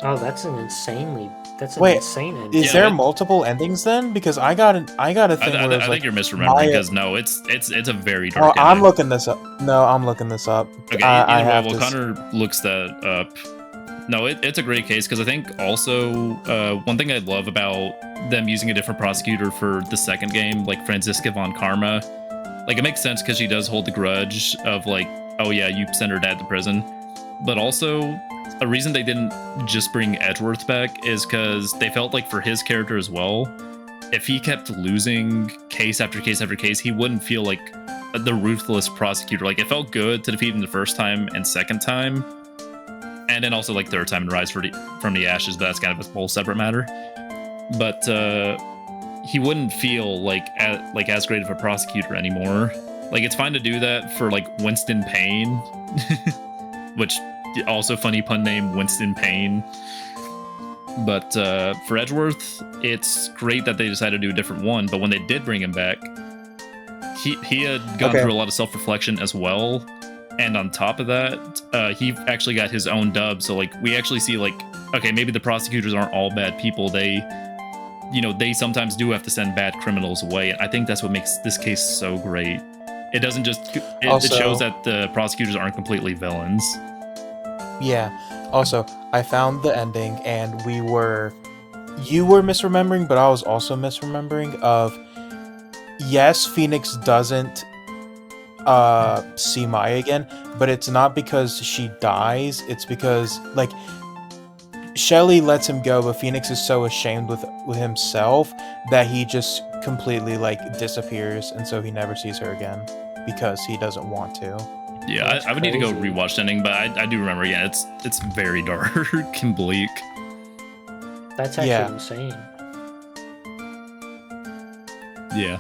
Oh, that's an insane ending. Is there multiple endings then? Because I got a thing where I think you're misremembering because no, it's a very dark ending. I'm looking this up. No, I'm looking this up. Okay, while Connor looks that up. No, it's a great case because I think also one thing I love about them using a different prosecutor for the second game, like Franziska von Karma, like it makes sense because she does hold the grudge of like, oh yeah, you sent her dad to prison. But also a reason they didn't just bring Edgeworth back is because they felt like for his character as well, if he kept losing case after case after case, he wouldn't feel like the ruthless prosecutor. Like it felt good to defeat him the first time and second time. And then also like third time and rise from the ashes, but that's kind of a whole separate matter. But he wouldn't feel like as great of a prosecutor anymore. Like, it's fine to do that for like Winston Payne, which also funny pun name, Winston Payne. But for Edgeworth, it's great that they decided to do a different one. But when they did bring him back, he had gone through a lot of self-reflection as well. And on top of that, he actually got his own dub. So like, we actually see like, okay, maybe the prosecutors aren't all bad people. They sometimes do have to send bad criminals away. And I think that's what makes this case so great. It doesn't just, it shows that the prosecutors aren't completely villains. Yeah. Also, I found the ending, and you were misremembering, but I was also misremembering of, yes, Phoenix doesn't see Maya again, but it's not because she dies, it's because, like, Shelly lets him go, but Phoenix is so ashamed with himself that he just completely, like, disappears, and so he never sees her again, because he doesn't want to. Yeah, I would need to go rewatch the ending, but I do remember, yeah, it's very dark and bleak. That's actually insane. Yeah.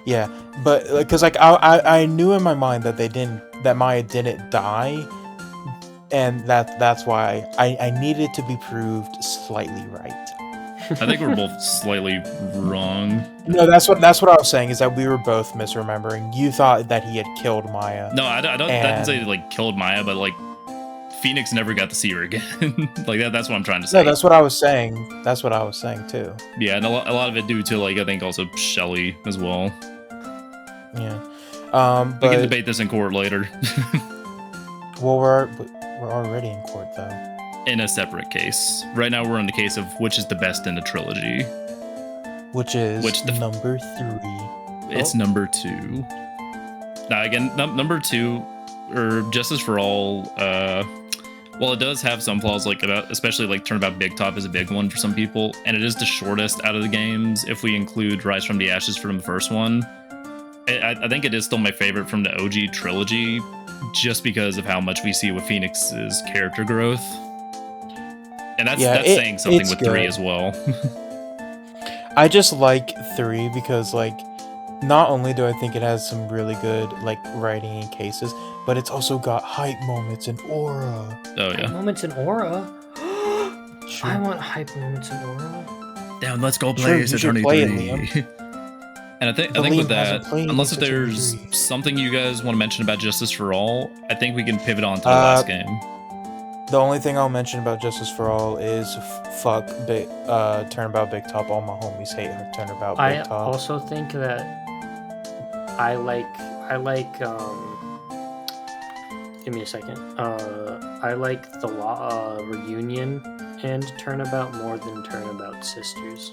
Yeah, but because like I knew in my mind that Maya didn't die, and that's why I needed to be proved slightly right. I think we're both slightly wrong. No, that's what I was saying, is that we were both misremembering. You thought that he had killed Maya. No, I didn't say like killed Maya, but like Phoenix never got to see her again. Like that's what I'm trying to say. No, that's what I was saying. That's what I was saying too. Yeah, and a lot of it due to like I think also Shelly as well. Yeah. We But can debate this in court later. well, we're already in court though. In a separate case. Right now we're on the case of which is the best in the trilogy. Which is number 3. It's number 2. Now again, number 2, or Justice for All, well, it does have some flaws, like especially like Turnabout Big Top is a big one for some people, and it is the shortest out of the games if we include Rise from the Ashes from the first one. I think it is still my favorite from the OG trilogy, just because of how much we see with Phoenix's character growth. And that's saying something with 3 as well. I just like 3 because, like, not only do I think it has some really good, like, writing and cases, but it's also got hype moments and aura. Oh, yeah. Hype moments and aura? Sure. I want hype moments and aura. Damn, let's go play Ace Attorney 3. And I think with that, unless if there's something you guys want to mention about Justice for All, I think we can pivot on to the last game. The only thing I'll mention about Justice for All is fuck Turnabout Big Top. All my homies hate Turnabout Big Top. I also think that I like give me a second. I like the Reunion and Turnabout more than Turnabout Sisters.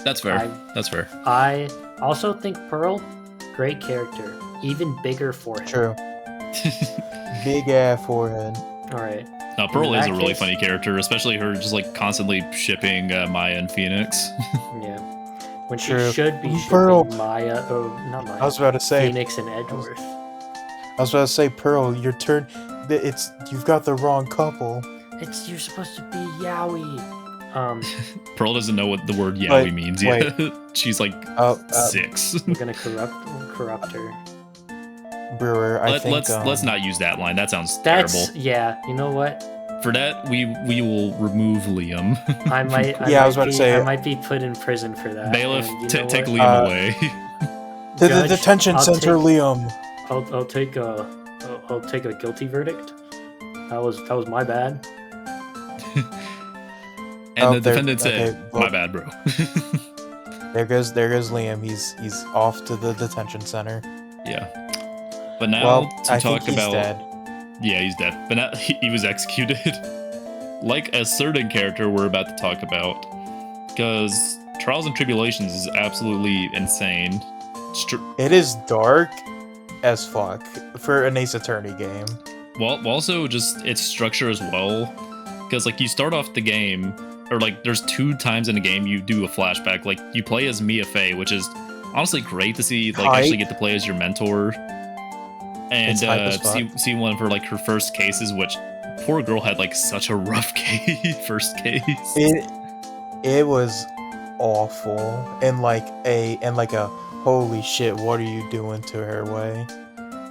That's fair. That's fair. I also think Pearl, great character, even bigger forehead. True. Big ass forehead. All right. Now, Pearl is a really funny character, especially her just like constantly shipping Maya and Phoenix. Yeah. When she should be shipping Pearl. Maya, not Maya. I was about to say Phoenix and Edgeworth. I was about to say, Pearl, your turn. You've got the wrong couple. You're supposed to be Yowie. Pearl doesn't know what the word yaoi means yet. She's like 6. We're gonna corrupt her. Brewer, let's not use that line. That sounds terrible. Yeah, you know what? For that, we will remove Liam. I was about to say I might be put in prison for that. Bailiff, take Liam away. The detention center, Liam. I'll take a guilty verdict. That was my bad. And the defendant said, "My bad, bro." There goes Liam. He's off to the detention center. Yeah. But now to talk think about, he's dead. Yeah, he's dead. But now he was executed, like a certain character we're about to talk about, because Trials and Tribulations is absolutely insane. It is dark as fuck for an Ace Attorney game. Well, also just its structure as well, because like you start off the game, or like there's 2 times in a game you do a flashback. Like you play as Mia Fey, which is honestly great to see. Like actually get to play as your mentor. And see one of her like her first cases, which poor girl had like such a rough first case. It was awful in like a holy shit, what are you doing to her way.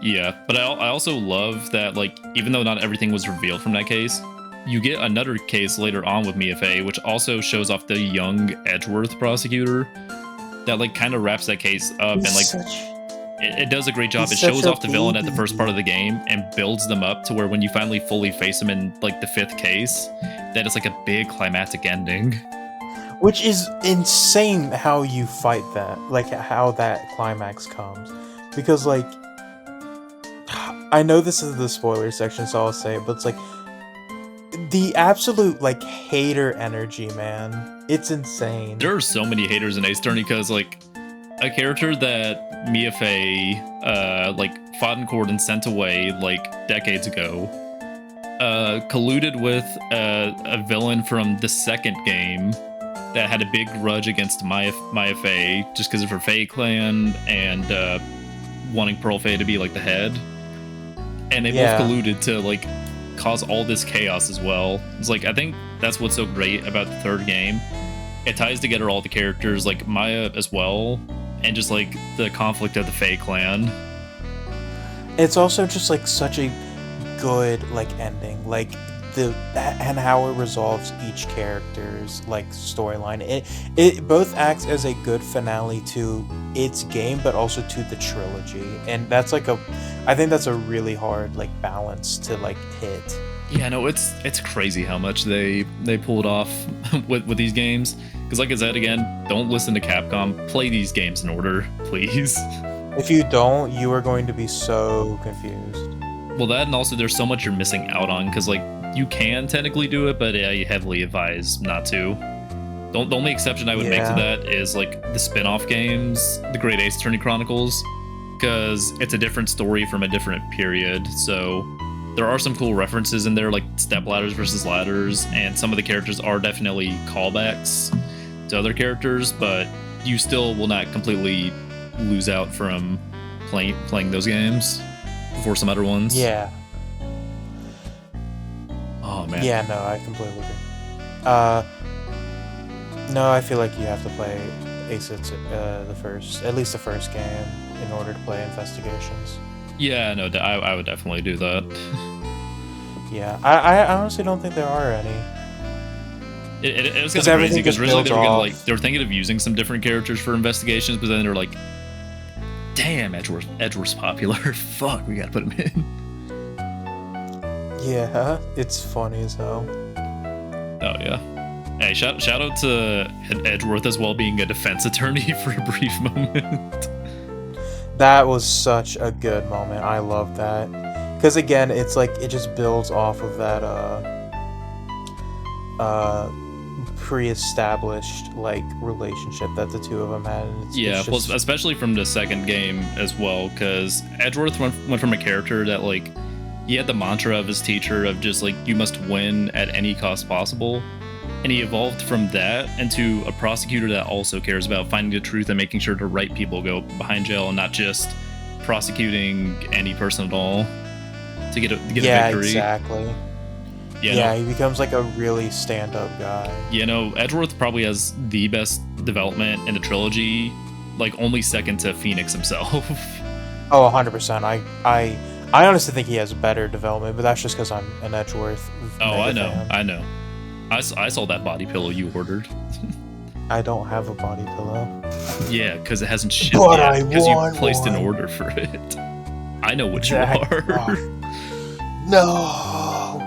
Yeah, but I also love that, like, even though not everything was revealed from that case, you get another case later on with Mia Fey, which also shows off the young Edgeworth prosecutor that, like, kind of wraps that case up. And, like, it does a great job. It shows off the villain at the first part of the game and builds them up to where when you finally fully face them in, like, the 5th case, that it's, like, a big climactic ending. Which is insane how you fight that, like, how that climax comes. Because, like, I know this is the spoiler section, so I'll say it, but it's like the absolute like hater energy, man. It's insane. There are so many haters in Ace Attorney because like a character that Mia Fey like fought in court and sent away like decades ago colluded with a villain from the 2nd game that had a big grudge against Mia Fey just because of her Fey clan and wanting Pearl Fey to be like the head. And they both colluded to like cause all this chaos as well. It's like I think that's what's so great about the 3rd game. It ties together all the characters, like Maya as well, and just like the conflict of the Fae clan. It's also just like such a good like ending, like and how it resolves each character's like storyline. It both acts as a good finale to its game, but also to the trilogy, and that's like I think that's a really hard like balance to like hit. Yeah, no, it's crazy how much they pulled off with these games. Because like I said again, don't listen to Capcom. Play these games in order, please. If you don't, you are going to be so confused. Well, that and also there's so much you're missing out on because like you can technically do it, but I heavily advise not to. The only exception I would make to that is like the spin-off games, the Great Ace Attorney Chronicles, because it's a different story from a different period. So there are some cool references in there, like step ladders versus ladders, and some of the characters are definitely callbacks to other characters, but you still will not completely lose out from playing those games before some other ones. Yeah. Oh man. Yeah, no, I completely agree. No, I feel like you have to play Ace at least the first game in order to play Investigations. Yeah, no, I would definitely do that. Yeah, I honestly don't think there are any. It was kind of crazy because originally they were thinking of using some different characters for Investigations, but then they're like, damn, Edgeworth's popular. Fuck, we gotta put him in. Yeah, it's funny as hell. Oh yeah. Hey, shout out to Edgeworth as well being a defense attorney for a brief moment. That was such a good moment. I love that. Because again, it's like it just builds off of that pre-established like relationship that the two of them had. Yeah, plus especially from the 2nd game as well, because Edgeworth went from a character that like he had the mantra of his teacher of just like you must win at any cost possible. And he evolved from that into a prosecutor that also cares about finding the truth and making sure the right people go behind jail and not just prosecuting any person at all to get a victory. Yeah, exactly. Yeah, he becomes like a really stand-up guy. You know, Edgeworth probably has the best development in the trilogy, like only second to Phoenix himself. Oh, 100%. I honestly think he has better development, but that's just because I'm an Edgeworth. Oh, I know. I saw that body pillow you ordered. I don't have a body pillow. Yeah, because it hasn't shipped but yet. Because you placed an order for it. I know what you are. No.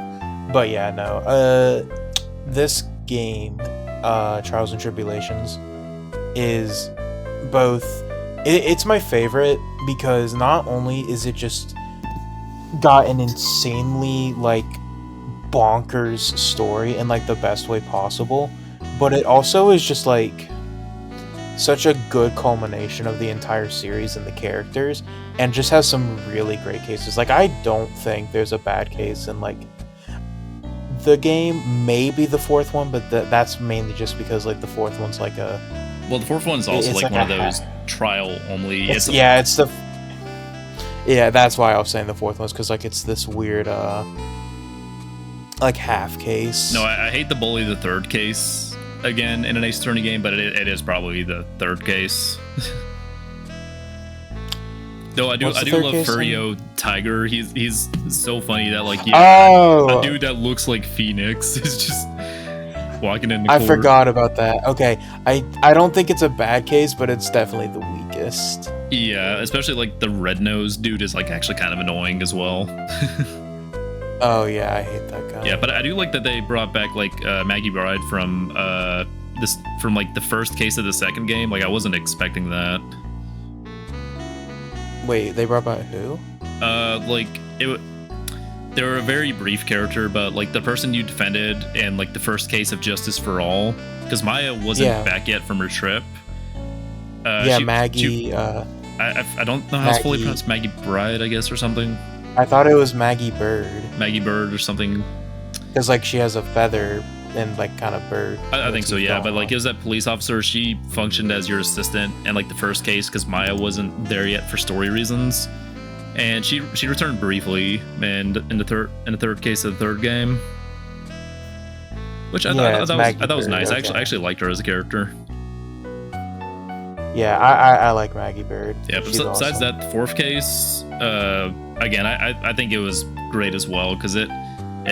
But yeah, no. This game, Trials and Tribulations, is both. It's my favorite because not only is it just got an insanely like bonkers story in like the best way possible, but it also is just like such a good culmination of the entire series and the characters, and just has some really great cases. Like I don't think there's a bad case in like the game, maybe the 4th one, but that's mainly just because like the 4th one's like a the 4th one's also like one of those trial only. That's why I was saying the 4th one's because like it's this weird like half case. No, I hate the bully the 3rd case again in an Ace Attorney game, but it is probably the third case. Though I do love Furio Tiger. He's so funny that like a dude that looks like Phoenix is just walking in the court. I forgot about that. Okay, I don't think it's a bad case, but it's definitely the weakest. Yeah, especially like the red-nosed dude is like actually kind of annoying as well. Oh yeah, I hate that guy. Yeah, but I do like that they brought back like Maggie Bride from like the first case of the second game. Like I wasn't expecting that. Wait, they brought back who? They were a very brief character, but like the person you defended in like the first case of Justice for All, because Maya wasn't back yet from her trip. Maggie. I don't know how it's fully pronounced. Maggie Bride, I guess, or something. I thought it was Maggie Bird. Maggie Bird or something. Because like she has a feather and like kind of bird. I think so, yeah. But like it was that police officer. She functioned as your assistant in like the first case because Maya wasn't there yet for story reasons, and she returned briefly. And in the third case of the third game, which I thought was nice. Okay. I actually liked her as a character. Yeah, I like Maggie Bird. Yeah, but besides awesome. That, the fourth case, again, I think it was great as well because it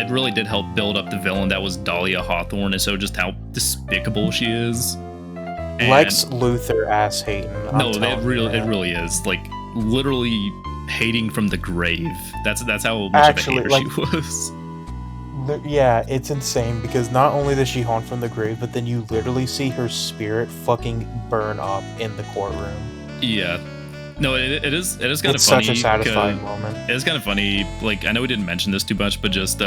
really did help build up the villain that was Dahlia Hawthorne, and so just how despicable she is. And Lex Luthor ass hating. No, it really is like literally hating from the grave. That's how much of a hater she was. Yeah, it's insane because not only does she haunt from the grave, but then you literally see her spirit fucking burn up in the courtroom. Yeah. No, it is kind of funny. It's such a satisfying moment. It is kind of funny. Like, I know we didn't mention this too much, but just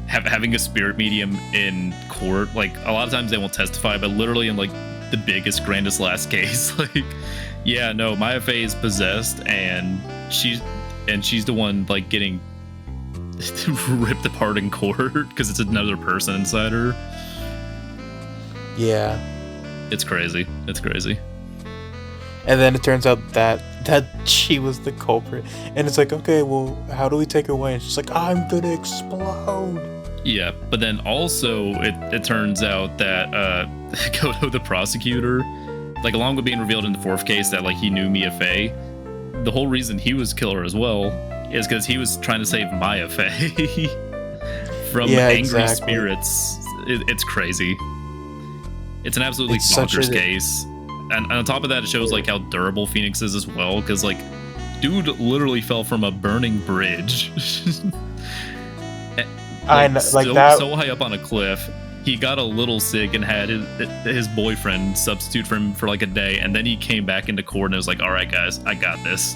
having a spirit medium in court. Like, a lot of times they won't testify, but literally in like the biggest, grandest last case, like, yeah, no, Maya Fey is possessed, and she's the one like getting ripped apart in court because it's another person inside her. Yeah, it's crazy. And then it turns out that she was the culprit, and it's like, okay, well, how do we take her away? And she's like, I'm gonna explode. Yeah, but then also it turns out that Kodo, the prosecutor, like along with being revealed in the fourth case that like he knew Mia Fey, the whole reason he was killer as well is because he was trying to save Maya Fey from angry spirits. It's crazy. It's an absolutely bonkers case. And on top of that, it shows like how durable Phoenix is as well, because like dude literally fell from a burning bridge. I know, like that, so high up on a cliff. He got a little sick and had his boyfriend substitute for him for like a day, and then he came back into court and was like, all right guys, I got this.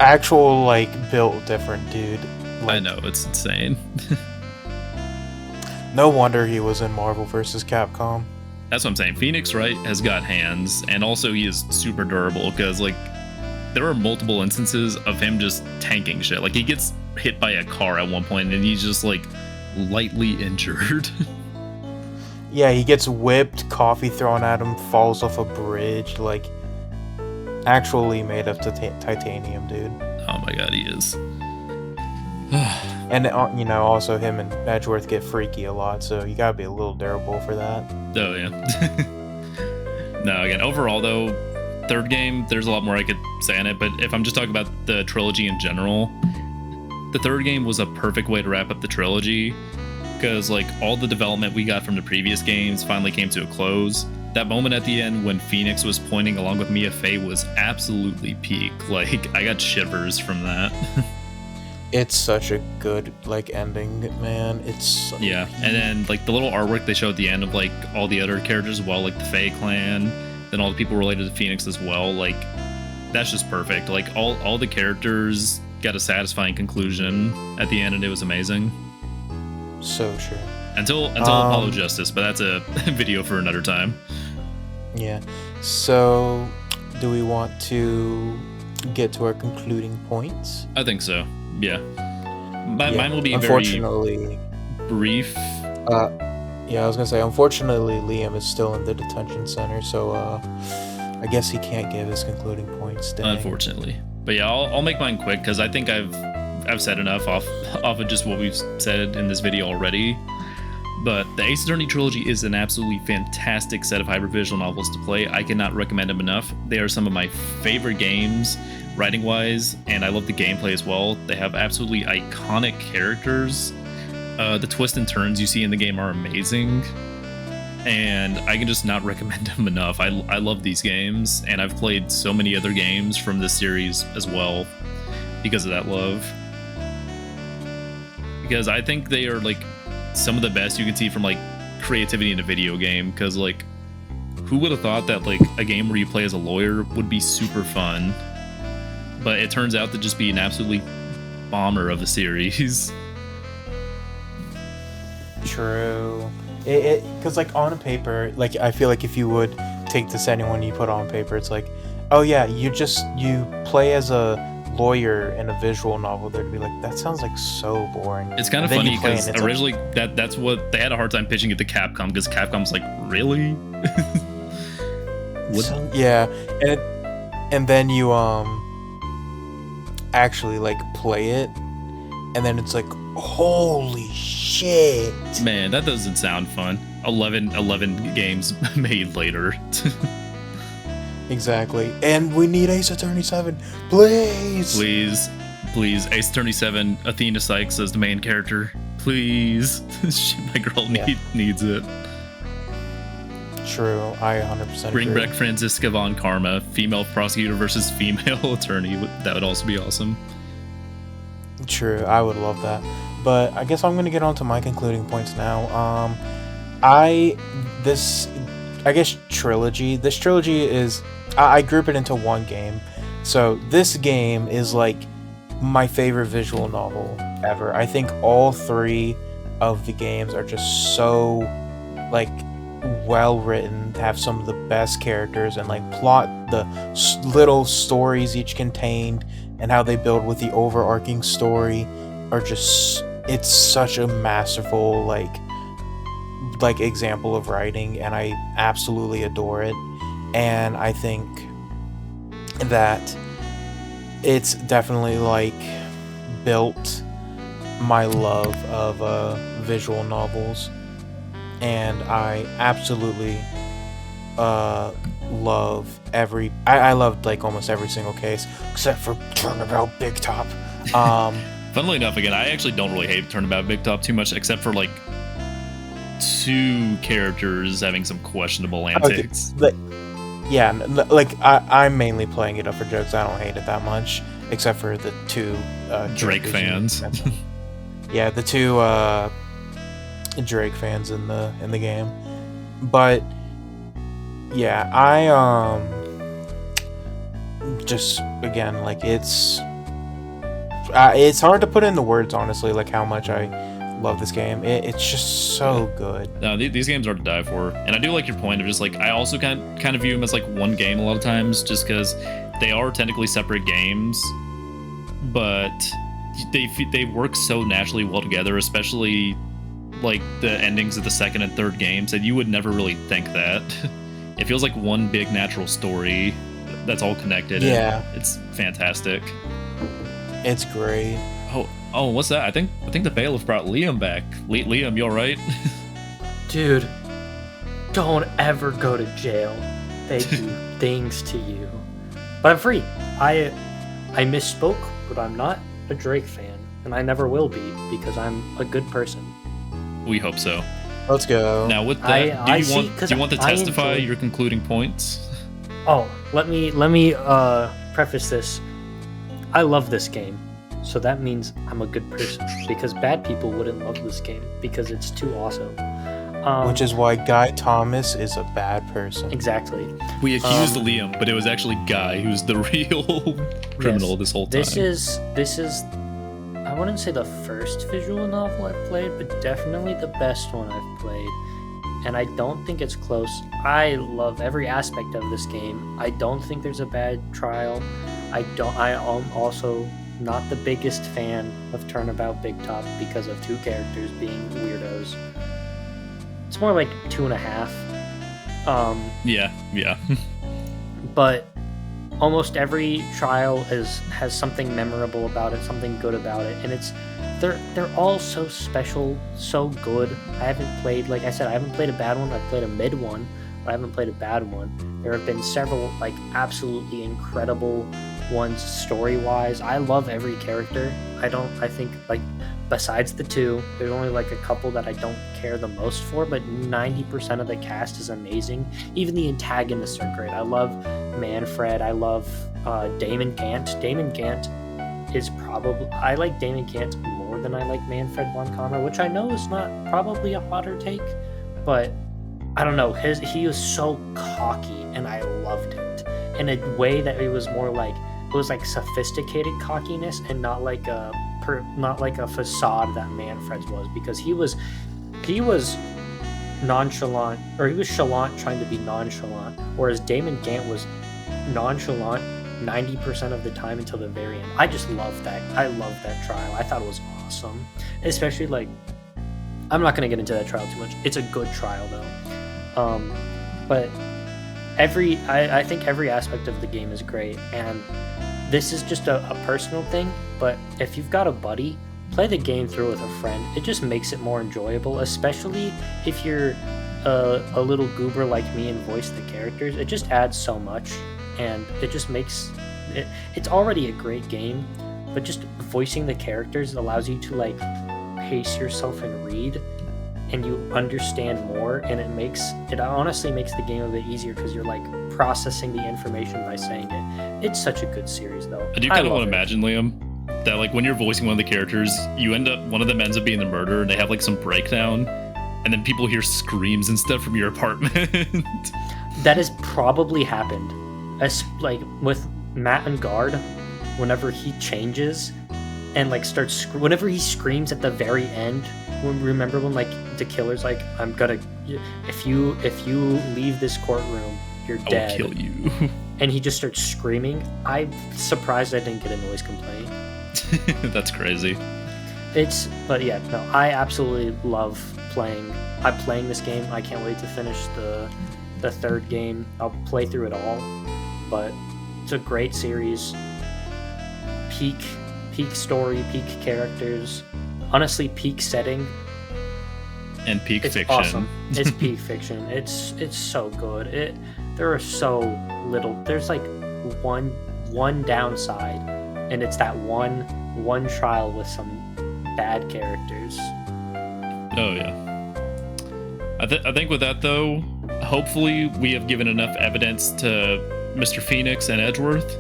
Actual like built different dude. Like, I know, it's insane. No wonder he was in Marvel vs. Capcom. That's what I'm saying. Phoenix, right, has got hands, and also he is super durable because like there are multiple instances of him just tanking shit. Like he gets hit by a car at one point and he's just like lightly injured. Yeah, he gets whipped, coffee thrown at him, falls off a bridge, like actually made of titanium, dude. Oh my god, he is. And you know, also him and Edgeworth get freaky a lot, so you gotta be a little durable for that. Oh yeah. No, again, overall though, third game, there's a lot more I could say on it, but if I'm just talking about the trilogy in general, the third game was a perfect way to wrap up the trilogy, because like all the development we got from the previous games finally came to a close. That moment at the end when Phoenix was pointing along with Mia Fey was absolutely peak. Like I got shivers from that. It's such a good like ending, man. It's so yeah, and then like the little artwork they showed at the end of like all the other characters as well, like the Fey clan, then all the people related to Phoenix as well. Like that's just perfect. Like all the characters got a satisfying conclusion at the end, and it was amazing. So true. Until Apollo Justice, but that's a video for another time. Yeah. So, do we want to get to our concluding points? I think so. Yeah. Mine will be very brief. Yeah, I was gonna say, unfortunately, Liam is still in the detention center, so I guess he can't give his concluding points. Dang. Unfortunately, but yeah, I'll make mine quick because I think I've said enough off of just what we've said in this video already. But the Ace Attorney Trilogy is an absolutely fantastic set of hybrid visual novels to play. I cannot recommend them enough. They are some of my favorite games, writing-wise, and I love the gameplay as well. They have absolutely iconic characters. The twists and turns you see in the game are amazing, and I can just not recommend them enough. I love these games, and I've played so many other games from this series as well because of that love. Because I think they are like some of the best you can see from like creativity in a video game. Because like, who would have thought that like a game where you play as a lawyer would be super fun? But it turns out to just be an absolutely bomber of a series. True. Because like on paper, like I feel like if you would take this anyone you put on paper, it's like, oh yeah, you play as a lawyer in a visual novel. They'd be like, that sounds like so boring. It's kind of funny because originally that's what they had a hard time pitching it to Capcom, because Capcom's like, really? So, yeah, and then you actually like play it, and then it's like, holy shit, man, that doesn't sound fun. 11 games made later. Exactly. And we need Ace Attorney 7, please. Please, Ace Attorney 7, Athena Sykes as the main character, please. My girl needs it. True, I 100% Bring agree. back Franziska von Karma, female prosecutor versus female attorney. That would also be awesome. True, I would love that. But I guess I'm gonna get on to my concluding points now. This trilogy. This trilogy is, I group it into one game. So this game is like my favorite visual novel ever. I think all three of the games are just so like well written, have some of the best characters, and like plot, the little stories each contained and how they build with the overarching story are just, it's such a masterful like example of writing, and I absolutely adore it. And I think that it's definitely like built my love of visual novels, and I absolutely love I loved like almost every single case except for Turnabout Big Top. Funnily enough, again, I actually don't really hate Turnabout Big Top too much, except for like two characters having some questionable antics. Yeah, like I'm mainly playing it up for jokes. I don't hate it that much, except for the two Drake fans. Yeah, the two Drake fans in the game. But yeah, I just again like it's hard to put into words, honestly, like how much I love this game. It's just so good. No, these games are to die for, and I do like your point of just like, I also kind of view them as like one game a lot of times, just because they are technically separate games, but they work so naturally well together, especially like the endings of the second and third games, that you would never really think that. It feels like one big natural story that's all connected. Yeah, it's fantastic. It's great. Oh, what's that? I think the bailiff brought Liam back. Liam, you alright? Dude, don't ever go to jail. They do things to you. But I'm free. I misspoke, but I'm not a Drake fan, and I never will be, because I'm a good person. We hope so. Let's go. Now with that, do you want to testify your concluding points? Oh, let me preface this. I love this game. So that means I'm a good person, because bad people wouldn't love this game because it's too awesome. Which is why Guy Thomas is a bad person. Exactly. We accused Liam, but it was actually Guy who's the real criminal this whole time. This is I wouldn't say the first visual novel I've played, but definitely the best one I've played. And I don't think it's close. I love every aspect of this game. I don't think there's a bad trial. I am also not the biggest fan of Turnabout Big Top because of two characters being weirdos. It's more like 2.5. Yeah. But almost every trial has something memorable about it, something good about it, and it's they're all so special, so good. I haven't played, like I said, I haven't played a bad one. I've played a mid one, but I haven't played a bad one. There have been several like absolutely incredible ones story-wise. I love every character. I think like besides the two, there's only like a couple that I don't care the most for, but 90% of the cast is amazing. Even the antagonists are great. I love Manfred. I love Damon Gant. Damon Gant is probably, I like Damon Gant more than I like Manfred von Kammer, which I know is not probably a hotter take, but I don't know. He was so cocky, and I loved it in a way that it was more like, it was like sophisticated cockiness and not like a facade that Manfred's was, because he was nonchalant, or he was chalant trying to be nonchalant, whereas Damon Gant was nonchalant 90% of the time until the very end. I just love that. I love that trial. I thought it was awesome, especially like, I'm not going to get into that trial too much. It's a good trial though. But I think every aspect of the game is great, and this is just a personal thing, but if you've got a buddy, play the game through with a friend. It just makes it more enjoyable, especially if you're a little goober like me and voice the characters. It just adds so much, and it just makes it, it's already a great game, but just voicing the characters allows you to like pace yourself and read, and you understand more, and it honestly makes the game a bit easier because you're like processing the information by saying it. It's such a good series though. I do kind of want to imagine, Liam, that like when you're voicing one of the characters, one of them ends up being the murderer, and they have like some breakdown, and then people hear screams and stuff from your apartment. That has probably happened. As like with Matt and Guard, whenever he changes and like starts whenever he screams at the very end, remember when like the killer's like, I'm gonna, if you leave this courtroom, you're dead. I will kill you. And he just starts screaming. I'm surprised I didn't get a noise complaint. That's crazy. But yeah, no, I absolutely love playing. I'm playing this game. I can't wait to finish the third game. I'll play through it all. But it's a great series. Peak story, peak characters. Honestly, peak setting. And peak it's fiction. Awesome. It's peak fiction. It's so good. There are so little. There's like one downside, and it's that one trial with some bad characters. Oh yeah. I think with that though, hopefully we have given enough evidence to Mr. Phoenix and Edgeworth,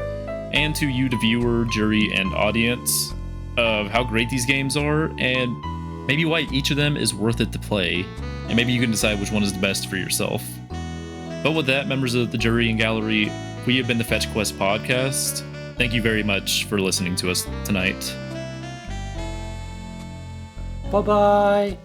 and to you, the viewer, jury, and audience, of how great these games are, and maybe why each of them is worth it to play, and maybe you can decide which one is the best for yourself. But with that, members of the jury and gallery, we have been the Fetch Quest podcast. Thank you very much for listening to us tonight. Bye-bye.